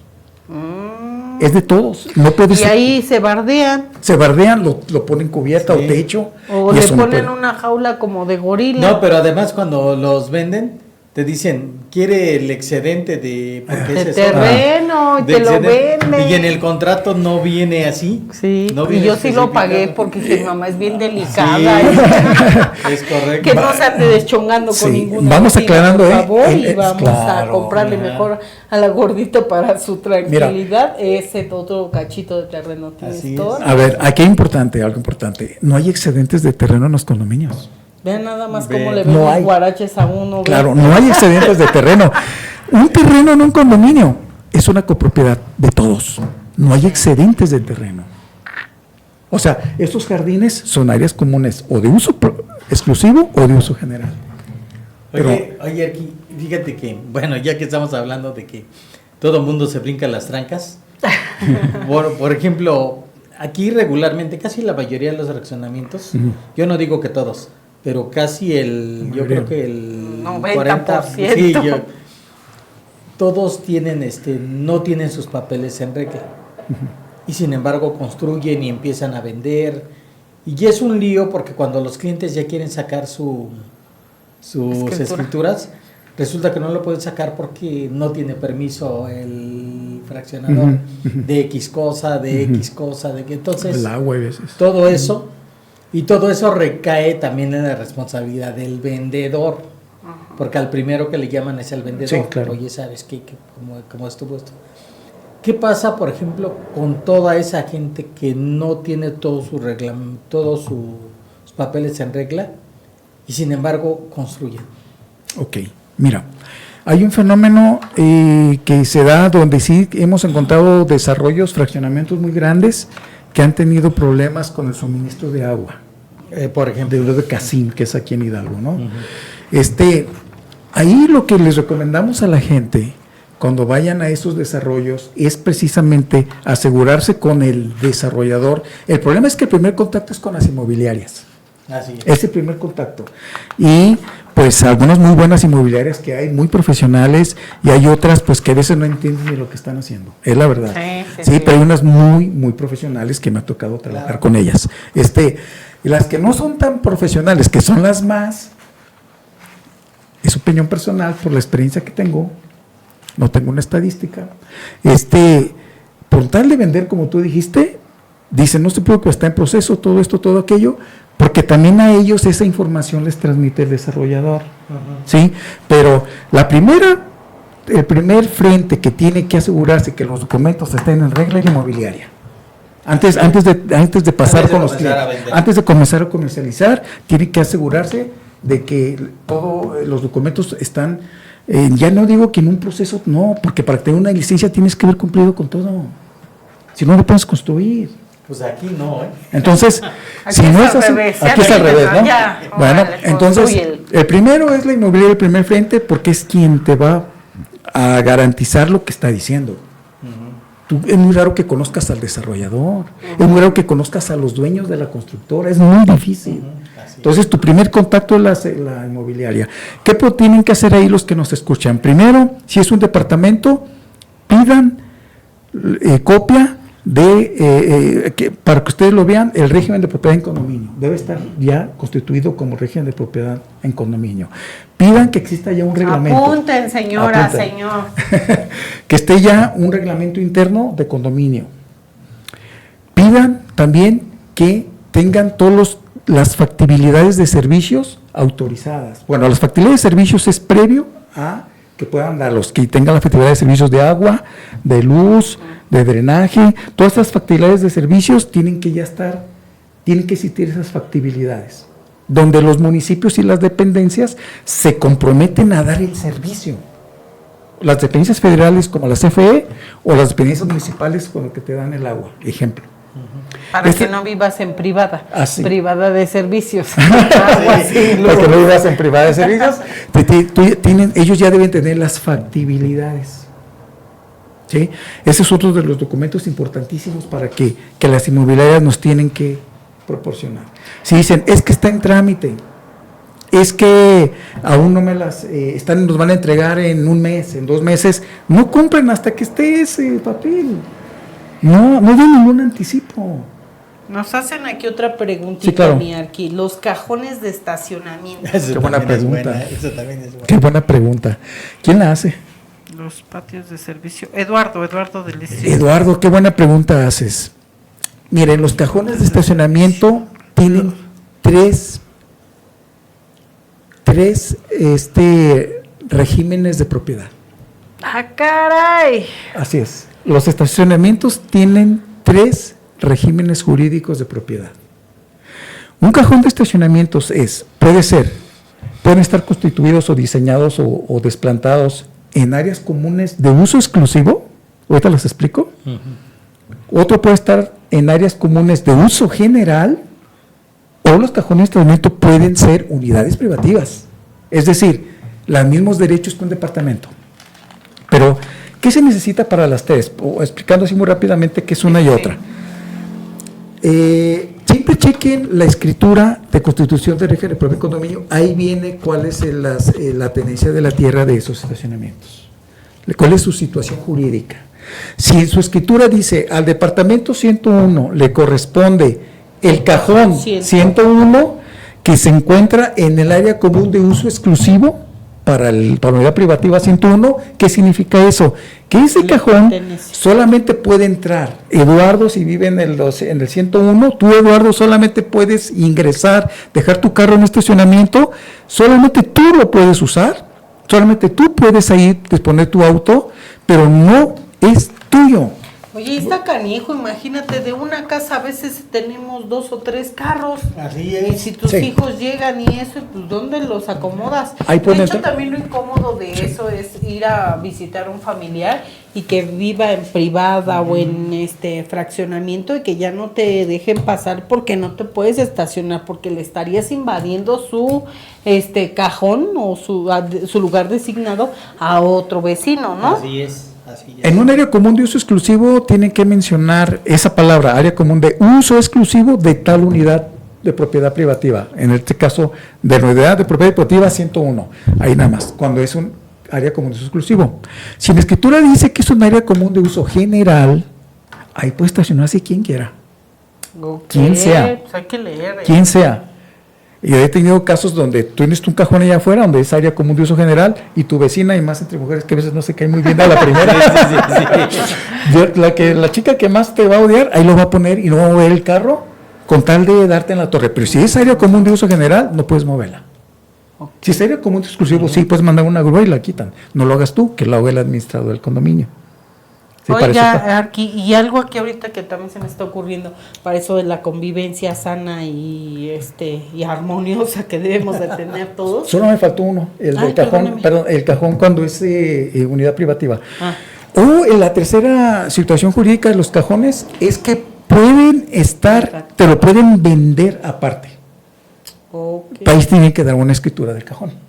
Es de todos. No puede ser. Ahí se bardean. Se bardean, lo ponen cubierta o techo. O le ponen una jaula como de gorila. No, pero además cuando los venden, te dicen, quiere el excedente de terreno, y te lo venden. Y en el contrato no viene así. Sí, no y yo sí lo pagué porque mi mamá es bien delicada. Sí. Es correcto. Que no se ande deschongando con ninguna. Vamos aclarando, por favor, y vamos claro, a comprarle mejor a la gordita para su tranquilidad ese otro cachito de terreno. A ver, aquí hay algo importante. No hay excedentes de terreno en los condominios. Vean nada más cómo le ven los guaraches a uno. Claro, no hay excedentes de terreno. Un terreno en un condominio es una copropiedad de todos. No hay excedentes de terreno. O sea, estos jardines son áreas comunes o de uso exclusivo o de uso general. Oye, aquí, fíjate que, bueno, ya que estamos hablando de que todo el mundo se brinca las trancas, por ejemplo, aquí regularmente, casi la mayoría de los fraccionamientos, yo no digo que todos, pero casi yo creo que el 90%. 40%. Sí, todos tienen, no tienen sus papeles en regla. Y sin embargo construyen y empiezan a vender. Y es un lío porque cuando los clientes ya quieren sacar sus escrituras, resulta que no lo pueden sacar porque no tiene permiso el fraccionador de X cosa, entonces el agua, a veces. Todo eso. Y todo eso recae también en la responsabilidad del vendedor, porque al primero que le llaman es el vendedor. Sí, claro. Oye, ¿sabes qué? ¿Cómo estuvo esto? ¿Qué pasa, por ejemplo, con toda esa gente que no tiene todos sus papeles en regla y sin embargo construyen? Ok, mira, hay un fenómeno que se da donde sí hemos encontrado desarrollos, fraccionamientos muy grandes que han tenido problemas con el suministro de agua. Por ejemplo, de Casín, que es aquí en Hidalgo, ¿no? Ahí lo que les recomendamos a la gente cuando vayan a esos desarrollos es precisamente asegurarse con el desarrollador. El problema es que el primer contacto es con las inmobiliarias. Así es. Es el primer contacto. Y pues algunas muy buenas inmobiliarias que hay, muy profesionales, y hay otras pues que a veces no entienden ni lo que están haciendo, es la verdad. Sí, pero hay unas muy, muy profesionales que me ha tocado trabajar con ellas. Y las que no son tan profesionales, que son las más, es opinión personal por la experiencia que tengo, no tengo una estadística, por tal de vender, como tú dijiste, dicen, no se preocupe, está en proceso, todo esto, todo aquello, porque también a ellos esa información les transmite el desarrollador, ¿sí? Pero el primer frente que tiene que asegurarse que los documentos estén en regla es la inmobiliaria. Antes de pasar con los clientes, antes de comenzar a comercializar, tiene que asegurarse de que todos los documentos están, ya no digo que en un proceso, no, porque para tener una licencia tienes que haber cumplido con todo, si no, no puedes construir. Pues aquí no, ¿eh? Entonces, aquí si no es así, revés, aquí es al revés, ¿no? Ya, bueno, órale, entonces, el primero es la inmobiliaria, el primer frente, porque es quien te va a garantizar lo que está diciendo. Es muy raro que conozcas al desarrollador, es muy raro que conozcas a los dueños de la constructora, es muy difícil. Entonces, tu primer contacto es la inmobiliaria. ¿Qué tienen que hacer ahí los que nos escuchan? Primero, si es un departamento, pidan copia para que ustedes lo vean, el régimen de propiedad en condominio. Debe estar ya constituido como régimen de propiedad en condominio. Pidan que exista ya un reglamento. Apunten, señora, señor. Que esté ya un reglamento interno de condominio. Pidan también que tengan todas las factibilidades de servicios autorizadas. Bueno, las factibilidades de servicios es previo a que puedan darlos, que tengan la factibilidad de servicios de agua, de luz, de drenaje, todas estas factibilidades de servicios tienen que ya estar, tienen que existir esas factibilidades, donde los municipios y las dependencias se comprometen a dar el servicio. Las dependencias federales como la CFE o las dependencias municipales con lo que te dan el agua, ejemplo. Para que no vivas en privada, privada de servicios. Para que no vivas en privada de servicios, ellos ya deben tener las factibilidades. ¿Sí? Ese es otro de los documentos importantísimos para que las inmobiliarias nos tienen que proporcionar. Si dicen, es que está en trámite, es que aún no me las nos van a entregar en un mes, en 2 meses, no compren hasta que esté ese papel. No den ningún anticipo. Nos hacen aquí otra preguntita, sí, claro. Miarqui. Los cajones de estacionamiento. Qué buena pregunta. Eso también es buena. Qué buena pregunta. ¿Quién la hace? Los patios de servicio. Eduardo del Distrito. Eduardo, qué buena pregunta haces. Miren, los cajones de estacionamiento tienen tres regímenes de propiedad. ¡Ah, caray! Así es. Los estacionamientos tienen 3 regímenes jurídicos de propiedad. Un cajón de estacionamientos pueden estar constituidos o diseñados o desplantados en áreas comunes de uso exclusivo, ahorita les explico. Otro puede estar en áreas comunes de uso general, o los cajones de estacionamiento pueden ser unidades privativas, es decir, los mismos derechos que un departamento. Pero, ¿qué se necesita para las 3? Explicando así muy rápidamente qué es una y otra. Siempre chequen la escritura de constitución de régimen de propiedad en condominio, ahí viene cuál es la tenencia de la tierra de esos estacionamientos, cuál es su situación jurídica. Si en su escritura dice al departamento 101 le corresponde el cajón 101 que se encuentra en el área común de uso exclusivo para la unidad privativa 101, ¿qué significa eso? Que ese cajón solamente puede entrar Eduardo si vive en el 101, tú Eduardo solamente puedes ingresar, dejar tu carro en estacionamiento, solamente tú lo puedes usar, solamente tú puedes ahí disponer tu auto, pero no es tuyo. Oye, está canijo, imagínate, de una casa a veces tenemos 2 o 3 carros. Así es. Y si tus hijos llegan y eso, pues ¿dónde los acomodas? Ahí de hecho, también lo incómodo de eso es ir a visitar a un familiar y que viva en privada o en fraccionamiento y que ya no te dejen pasar porque no te puedes estacionar, porque le estarías invadiendo su cajón o su lugar designado a otro vecino, ¿no? Así es. En un área común de uso exclusivo tienen que mencionar esa palabra, área común de uso exclusivo de tal unidad de propiedad privativa, en este caso de la unidad de propiedad privativa 101, ahí nada más, cuando es un área común de uso exclusivo. Si en la escritura dice que es un área común de uso general, ahí puede estacionarse quien quiera, quien sea, pues hay que leer, quien sea. Y he tenido casos donde tú tienes un cajón allá afuera, donde es área común de uso general, y tu vecina, y más entre mujeres que a veces no se caen muy bien a la primera. La chica que más te va a odiar, ahí lo va a poner y no va a mover el carro con tal de darte en la torre. Pero si es área común de uso general, no puedes moverla. Okay. Si es área común de exclusivo, sí puedes mandar una grúa y la quitan. No lo hagas tú, que lo haga el administrador del condominio. Sí, oiga, Arqui, y algo aquí ahorita que también se me está ocurriendo para eso de la convivencia sana y armoniosa que debemos de tener todos. Solo me faltó uno, el del cajón, perdón, el cajón cuando es unidad privativa. O en la tercera situación jurídica de los cajones es que pueden estar, te lo pueden vender aparte. Okay. El país tiene que dar una escritura del cajón.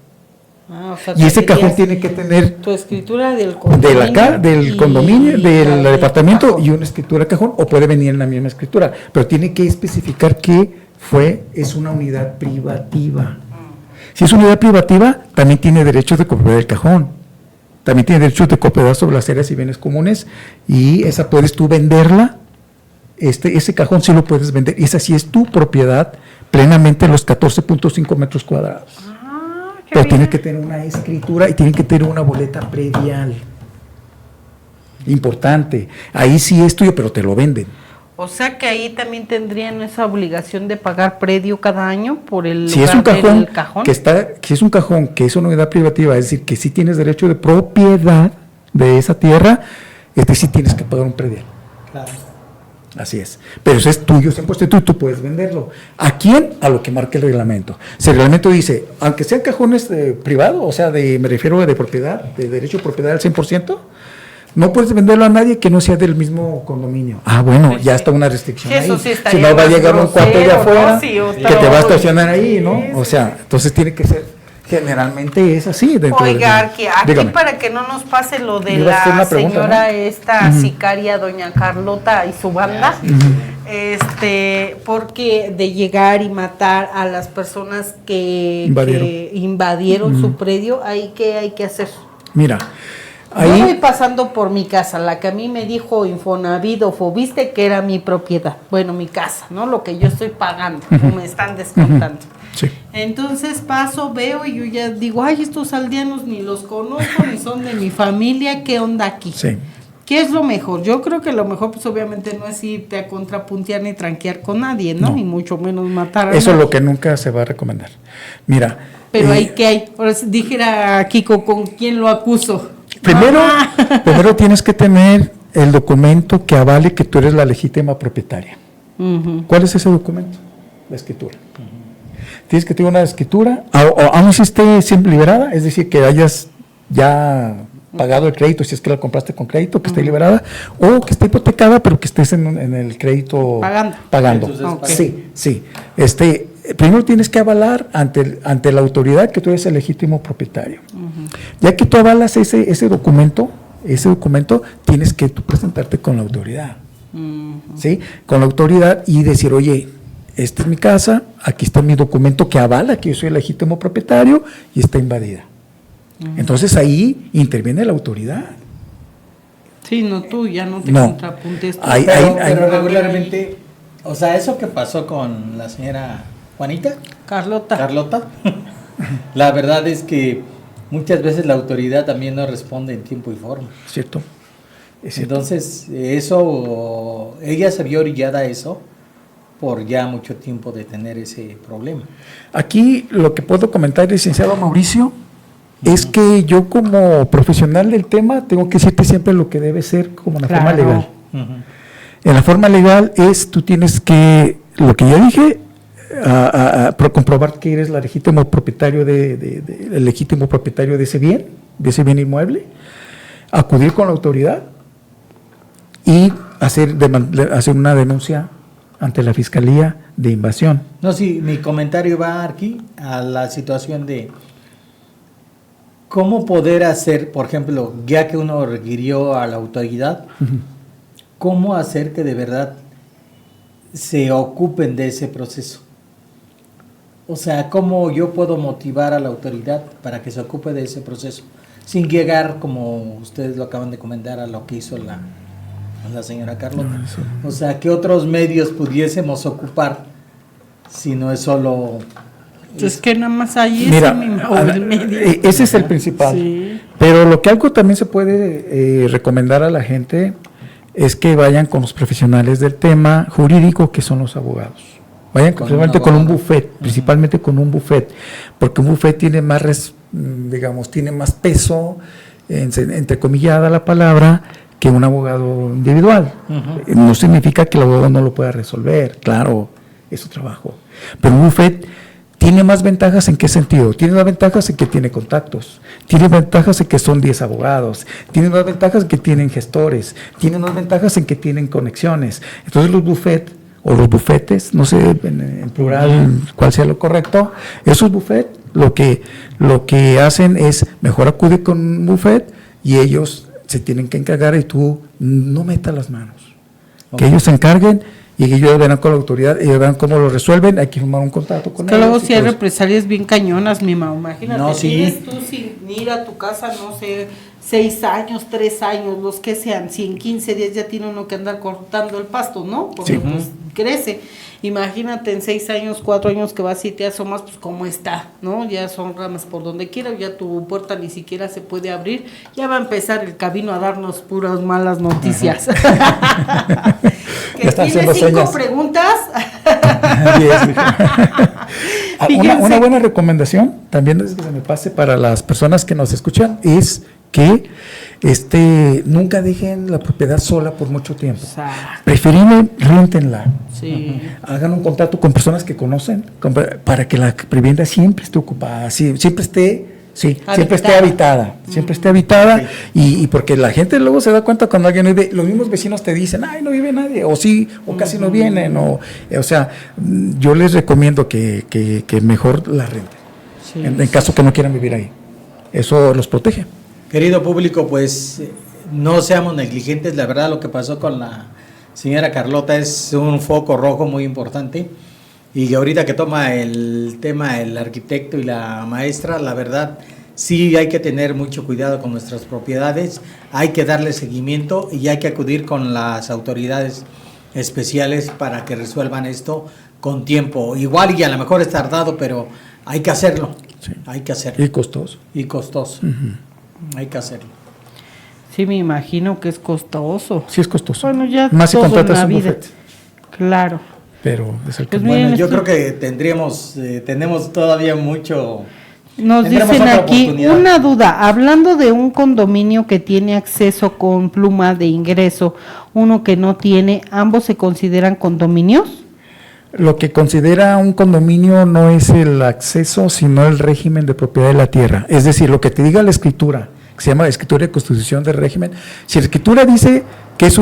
O sea, y ese cajón tiene que tener tu escritura del condominio, del condominio, del departamento y una escritura cajón, o puede venir en la misma escritura, pero tiene que especificar que es una unidad privativa. Si es una unidad privativa, también tiene derechos de propiedad del cajón, también tiene derechos de propiedad sobre las áreas y bienes comunes, y esa puedes tú venderla, ese cajón sí lo puedes vender, y esa sí es tu propiedad plenamente los 14.5 metros cuadrados. Pero tiene que tener una escritura y tiene que tener una boleta predial. Importante. Ahí sí es tuyo, pero te lo venden. O sea que ahí también tendrían esa obligación de pagar predio cada año por el si lugar es un cajón del cajón. Si es un cajón que es una unidad privativa, es decir, que sí tienes derecho de propiedad de esa tierra, sí tienes que pagar un predial. Claro. Así es. Pero eso es tuyo, 100% tuyo, tú puedes venderlo. ¿A quién? A lo que marque el reglamento. Si el reglamento dice, aunque sean cajones privados, o sea, me refiero de propiedad, de derecho de propiedad al 100%, no puedes venderlo a nadie que no sea del mismo condominio. Bueno, sí, ya está una restricción ahí. Eso sí, si no va a llegar un cuarto de afuera, ¿no? Sí, que te va a estacionar ahí, ¿no? Sí. O sea, entonces tiene que ser... Generalmente es así. Oiga, aquí para que no nos pase lo de la señora, ¿no? Sicaria, doña Carlota y su banda, porque de llegar y matar a las personas que invadieron su predio, ¿qué hay que hacer? Mira, yo voy pasando por mi casa, la que a mí me dijo Infonavit o Fobiste que era mi propiedad, bueno, mi casa, ¿no? Lo que yo estoy pagando, me están descontando. Sí. Entonces paso, veo y yo ya digo, estos aldeanos ni los conozco, ni son de mi familia, ¿qué onda aquí? Sí. ¿Qué es lo mejor? Yo creo que lo mejor, pues obviamente no es irte a contrapuntear ni tranquear con nadie, ¿no? Ni mucho menos matar a nadie. Eso es lo que nunca se va a recomendar. Mira. Pero ¿qué hay? Ahora dijera Kiko, ¿con quién lo acuso? Primero tienes que tener el documento que avale que tú eres la legítima propietaria. ¿Cuál es ese documento? La escritura. Tienes que tener una escritura, aún si esté siempre liberada, es decir, que hayas ya pagado el crédito, si es que la compraste con crédito, que esté liberada, o que esté hipotecada, pero que estés en el crédito pagando. Okay. Sí. Primero tienes que avalar ante la autoridad que tú eres el legítimo propietario. Ya que tú avalas ese documento, tienes que tú presentarte con la autoridad. ¿Sí? Con la autoridad y decir, oye, esta es mi casa, aquí está mi documento que avala que yo soy el legítimo propietario y está invadida. Entonces ahí interviene la autoridad. Sí, no tú, ya no te contrapuntes. Pero regularmente, o sea, eso que pasó con la señora Juanita, Carlota, la verdad es que muchas veces la autoridad también no responde en tiempo y forma. Cierto. Entonces, ella se vio orillada a eso por ya mucho tiempo de tener ese problema. Aquí lo que puedo comentar, licenciado Mauricio, es que yo como profesional del tema tengo que decirte siempre lo que debe ser como una forma legal. En la forma legal tú tienes que, lo que yo dije, comprobar que eres el legítimo propietario el legítimo propietario de ese bien inmueble, acudir con la autoridad y hacer una denuncia ante la Fiscalía de Invasión. No, sí, mi comentario va aquí a la situación de cómo poder hacer, por ejemplo, ya que uno requirió a la autoridad, cómo hacer que de verdad se ocupen de ese proceso. O sea, cómo yo puedo motivar a la autoridad para que se ocupe de ese proceso, sin llegar, como ustedes lo acaban de comentar, a lo que hizo la señora Carlota. O sea, ¿qué otros medios pudiésemos ocupar si no es solo Es que nada más hay Mira, ese mismo en medio. ese es el principal. Sí. Pero lo que algo también se puede recomendar a la gente es que vayan con los profesionales del tema jurídico, que son los abogados. Vayan principalmente con un buffet, principalmente con un buffet, porque un buffet tiene más, tiene más peso, entrecomillada la palabra, que un abogado individual. No significa que el abogado no lo pueda resolver, claro, es su trabajo. Pero un buffet tiene más ventajas. ¿En qué sentido? Tiene más ventajas en que tiene contactos, tiene ventajas en que son 10 abogados, tiene más ventajas en que tienen gestores, tiene más ventajas en que tienen conexiones. Entonces los buffets o los bufetes, no sé en plural cuál sea lo correcto, esos buffets lo que hacen es mejor acudir con un buffet y ellos se tienen que encargar y tú no metas las manos. Que ellos se encarguen y ellos verán con la autoridad, ellos verán cómo lo resuelven, hay que firmar un contrato con ellos. Que luego si hay represalias bien cañonas, mi mamá, imagínate, no, sí. tienes tú sin ir a tu casa, no sé, 6 años, 3 años, los que sean, si en 15 días ya tiene uno que andar cortando el pasto, ¿no? Porque Sí. pues crece. Imagínate en 6 años, 4 años que vas y te asomas, pues cómo está, ¿no? Ya son ramas por donde quiera, ya tu puerta ni siquiera se puede abrir, ya va a empezar el camino a darnos puras malas noticias. Que tiene 5 preguntas. Una buena recomendación, también es que se me pase para las personas que nos escuchan, es que nunca dejen la propiedad sola por mucho tiempo. Preferible, réntenla. Sí. Hagan un contacto con personas que conocen para que la vivienda siempre esté ocupada, siempre esté habitada, y porque la gente luego se da cuenta cuando alguien vive, los mismos vecinos te dicen, ay, no vive nadie, o sí, o casi no vienen, o sea, yo les recomiendo que mejor la renten, Sí. en caso que no quieran vivir ahí, eso los protege. Querido público, pues no seamos negligentes, la verdad lo que pasó con la señora Carlota es un foco rojo muy importante, y ahorita que toma el tema el arquitecto y la maestra, la verdad sí hay que tener mucho cuidado con nuestras propiedades, hay que darle seguimiento y hay que acudir con las autoridades especiales para que resuelvan esto con tiempo, igual y a lo mejor es tardado, pero hay que hacerlo, Sí. hay que hacerlo. Y costoso. Y costoso. Hay que hacerlo. Sí, me imagino que es costoso. Sí es costoso. Bueno, ya más si todo en contratas la un vida. buffet, Claro. pero es el que Pues Bueno, miren, yo esto- creo que tenemos todavía mucho. Nos Tendremos dicen otra aquí oportunidad. una duda, hablando de un condominio que tiene acceso con pluma de ingreso, uno que no tiene, ¿ambos se consideran condominios? Lo que considera un condominio no es el acceso, sino el régimen de propiedad de la tierra. Es decir, lo que te diga la escritura, que se llama escritura de constitución del régimen. Si la escritura dice que se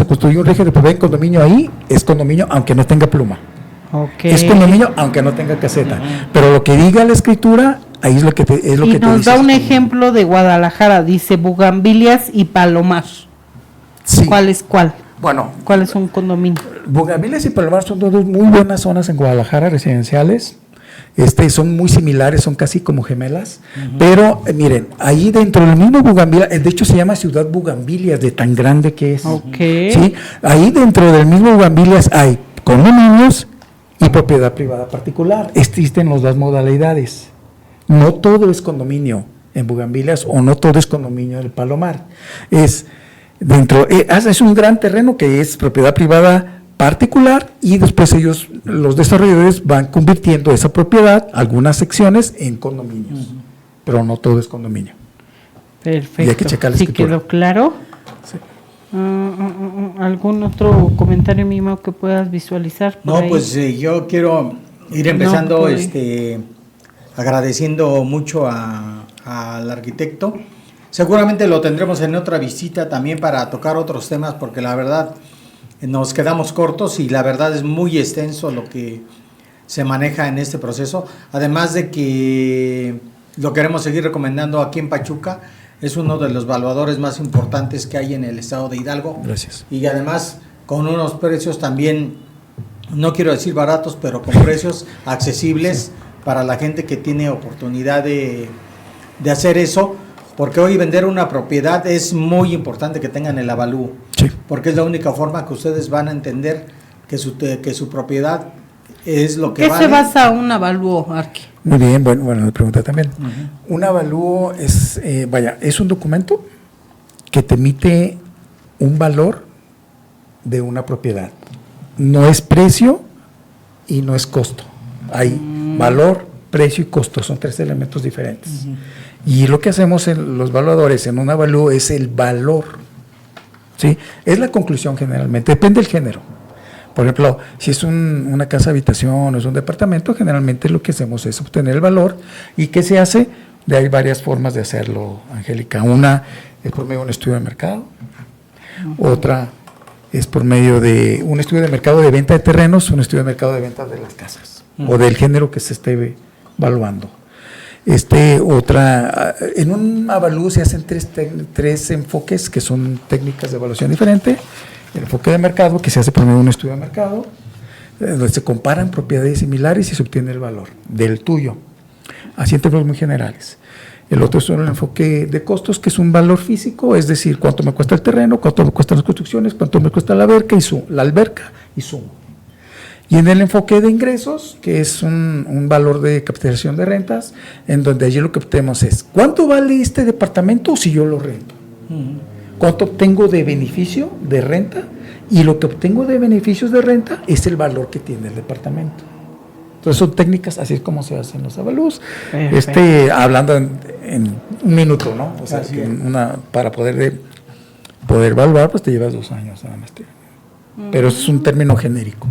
construyó un régimen de propiedad en condominio ahí, es condominio aunque no tenga pluma. Okay. Es condominio aunque no tenga caseta. Pero lo que diga la escritura, ahí es lo que te Y nos dice. da un ejemplo de Guadalajara, dice Bugambilias y Palomar. Sí. ¿Cuál es cuál? Bueno, ¿Cuál es un condominio? Bugambilias y Palomar son dos muy buenas zonas en Guadalajara, residenciales. Son muy similares, son casi como gemelas. Pero miren, ahí dentro del mismo Bugambilias, de hecho se llama Ciudad Bugambilias, de tan grande que es. Ok. ¿Sí? Ahí dentro del mismo Bugambilias hay condominios y propiedad privada particular. Existen las dos modalidades. No todo es condominio en Bugambilias o no todo es condominio del Palomar. Es un gran terreno que es propiedad privada particular y después ellos, los desarrolladores, van convirtiendo esa propiedad, algunas secciones, en condominios. Pero no todo es condominio. Perfecto. Y hay que checar la ¿Sí escritura. quedó claro? Sí. ¿Algún otro comentario mínimo que puedas visualizar? por No, ahí? pues yo quiero ir empezando No, pues. agradeciendo mucho al arquitecto. Seguramente lo tendremos en otra visita también para tocar otros temas, porque la verdad nos quedamos cortos y la verdad es muy extenso lo que se maneja en este proceso. Además de que lo queremos seguir recomendando aquí en Pachuca, es uno de los evaluadores más importantes que hay en el estado de Hidalgo. Gracias. Y además con unos precios también, no quiero decir baratos, pero con precios accesibles para la gente que tiene oportunidad de hacer eso, porque hoy vender una propiedad es muy importante que tengan el avalúo, Sí. porque es la única forma que ustedes van a entender que su propiedad es lo que ¿Qué vale. se basa un avalúo, Arqui? Muy bien, bueno, me pregunta también. Un avalúo es, es un documento que te emite un valor de una propiedad. No es precio y no es costo. Hay valor, precio y costo, son 3 elementos diferentes. Y lo que hacemos en los evaluadores en un avalúo es el valor. ¿Sí? Es la conclusión generalmente, depende del género. Por ejemplo, si es una casa habitación o es un departamento, generalmente lo que hacemos es obtener el valor. ¿Y qué se hace? Hay varias formas de hacerlo, Angélica. Una es por medio de un estudio de mercado, otra es por medio de un estudio de mercado de venta de terrenos, un estudio de mercado de venta de las casas o del género que se esté evaluando. En un avalúo se hacen tres enfoques que son técnicas de evaluación diferentes. El enfoque de mercado, que se hace por medio de un estudio de mercado, donde se comparan propiedades similares y se obtiene el valor del tuyo, así en términos muy generales. El otro es el enfoque de costos, que es un valor físico, es decir, cuánto me cuesta el terreno, cuánto me cuestan las construcciones, cuánto me cuesta la alberca y sumo. Y en el enfoque de ingresos, que es un valor de capitalización de rentas, en donde allí lo que obtenemos es cuánto vale este departamento si yo lo rento. ¿Cuánto obtengo de beneficio de renta? Y lo que obtengo de beneficios de renta es el valor que tiene el departamento. Entonces son técnicas, así es como se hacen los avalúos. Hablando en un minuto, ¿no? O sea, que para poder evaluar, pues te llevas 2 años nada más. Pero es un término genérico.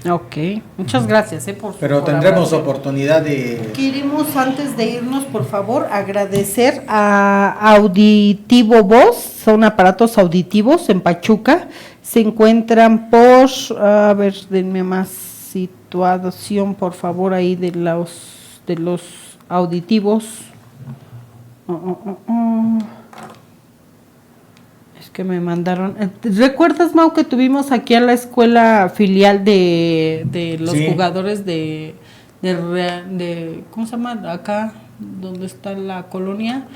Ok, muchas gracias Pero tendremos oportunidad de... Queremos, antes de irnos, por favor, agradecer a Auditivo Voz, son aparatos auditivos en Pachuca, se encuentran por, a ver, denme más situación, por favor, ahí de los auditivos. Que me mandaron. ¿Recuerdas, Mau, que tuvimos aquí a la escuela filial de los jugadores de ¿cómo se llama? Acá, donde está la colonia.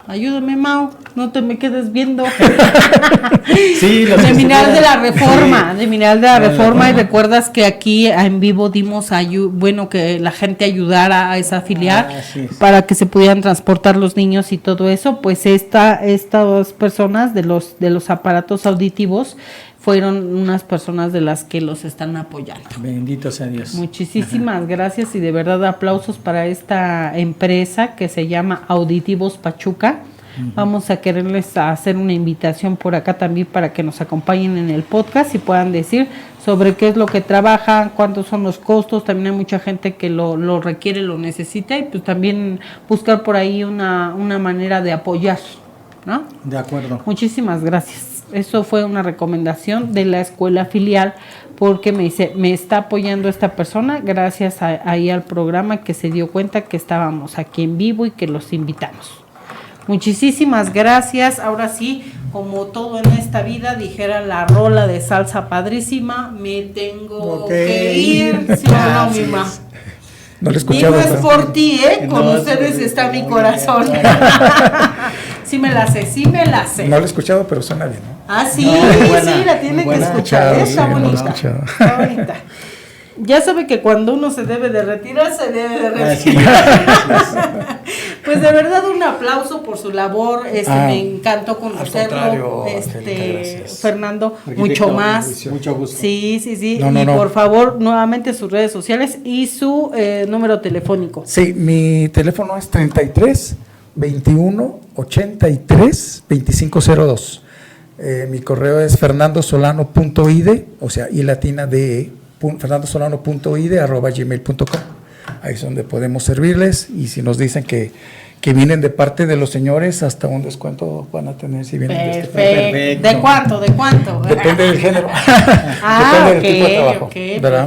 Ayúdame, Mau, no te me quedes viendo. De Mineral de la Reforma, de Mineral de la Reforma, y recuerdas que aquí en vivo dimos que la gente ayudara a esa filial para que se pudieran transportar los niños y todo eso. Pues estas personas de los aparatos auditivos fueron unas personas de las que los están apoyando. Bendito sea Dios. Muchísimas gracias, y de verdad aplausos para esta empresa que se llama Auditivos Pachuca. Vamos a quererles hacer una invitación por acá también para que nos acompañen en el podcast y puedan decir sobre qué es lo que trabajan, cuántos son los costos. También hay mucha gente que lo requiere, lo necesita, y pues también buscar por ahí una manera de apoyar, ¿no? De acuerdo. Muchísimas gracias. Eso fue una recomendación de la escuela filial, porque me dice, me está apoyando esta persona gracias ahí al programa, que se dio cuenta que estábamos aquí en vivo y que los invitamos. Muchísimas gracias. Ahora sí, como todo en esta vida, dijera la rola de salsa padrísima, me tengo que ir. ¿Sí o no, mi ma? No lo he escuchado. Y no es por ti, con ustedes está mi corazón. Sí me la sé. No lo he escuchado, pero suena bien, ¿no? Ah, sí, la tiene que escuchar. Está bonita. Está bonita. Ya sabe que cuando uno se debe de retirar, se debe de retirar. Pues de verdad un aplauso por su labor. Me encantó conocerlo, Fernando, mucho más. Mucho gusto. Sí. Por favor, nuevamente sus redes sociales y su número telefónico. Sí, mi teléfono es 33 21 83 2502. Mi correo es fernandosolano.ide, o sea, y latina de fernandosolano.ide@gmail.com. Ahí es donde podemos servirles, y si nos dicen que vienen de parte de los señores, hasta un descuento van a tener si vienen de este país. Perfecto. ¿De cuánto? Depende del género. Depende del tipo de trabajo,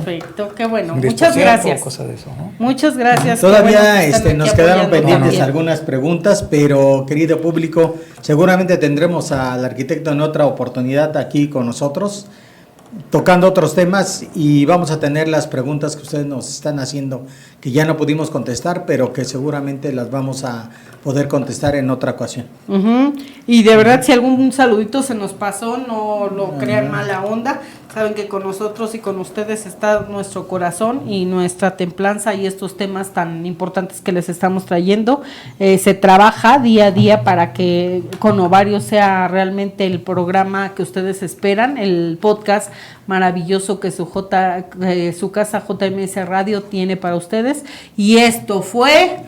perfecto. Qué bueno. Muchas gracias. Cosa de eso, ¿no? Muchas gracias. Todavía nos quedaron pendientes algunas preguntas, pero querido público, seguramente tendremos al arquitecto en otra oportunidad aquí con nosotros. tocando otros temas y vamos a tener las preguntas que ustedes nos están haciendo, que ya no pudimos contestar, pero que seguramente las vamos a poder contestar en otra ocasión. Y de verdad, si algún saludito se nos pasó, no lo crean mala onda. Saben que con nosotros y con ustedes está nuestro corazón y nuestra templanza y estos temas tan importantes que les estamos trayendo. Se trabaja día a día para que Con Ovarios sea realmente el programa que ustedes esperan, el podcast maravilloso que su casa JMS Radio tiene para ustedes. Y esto fue...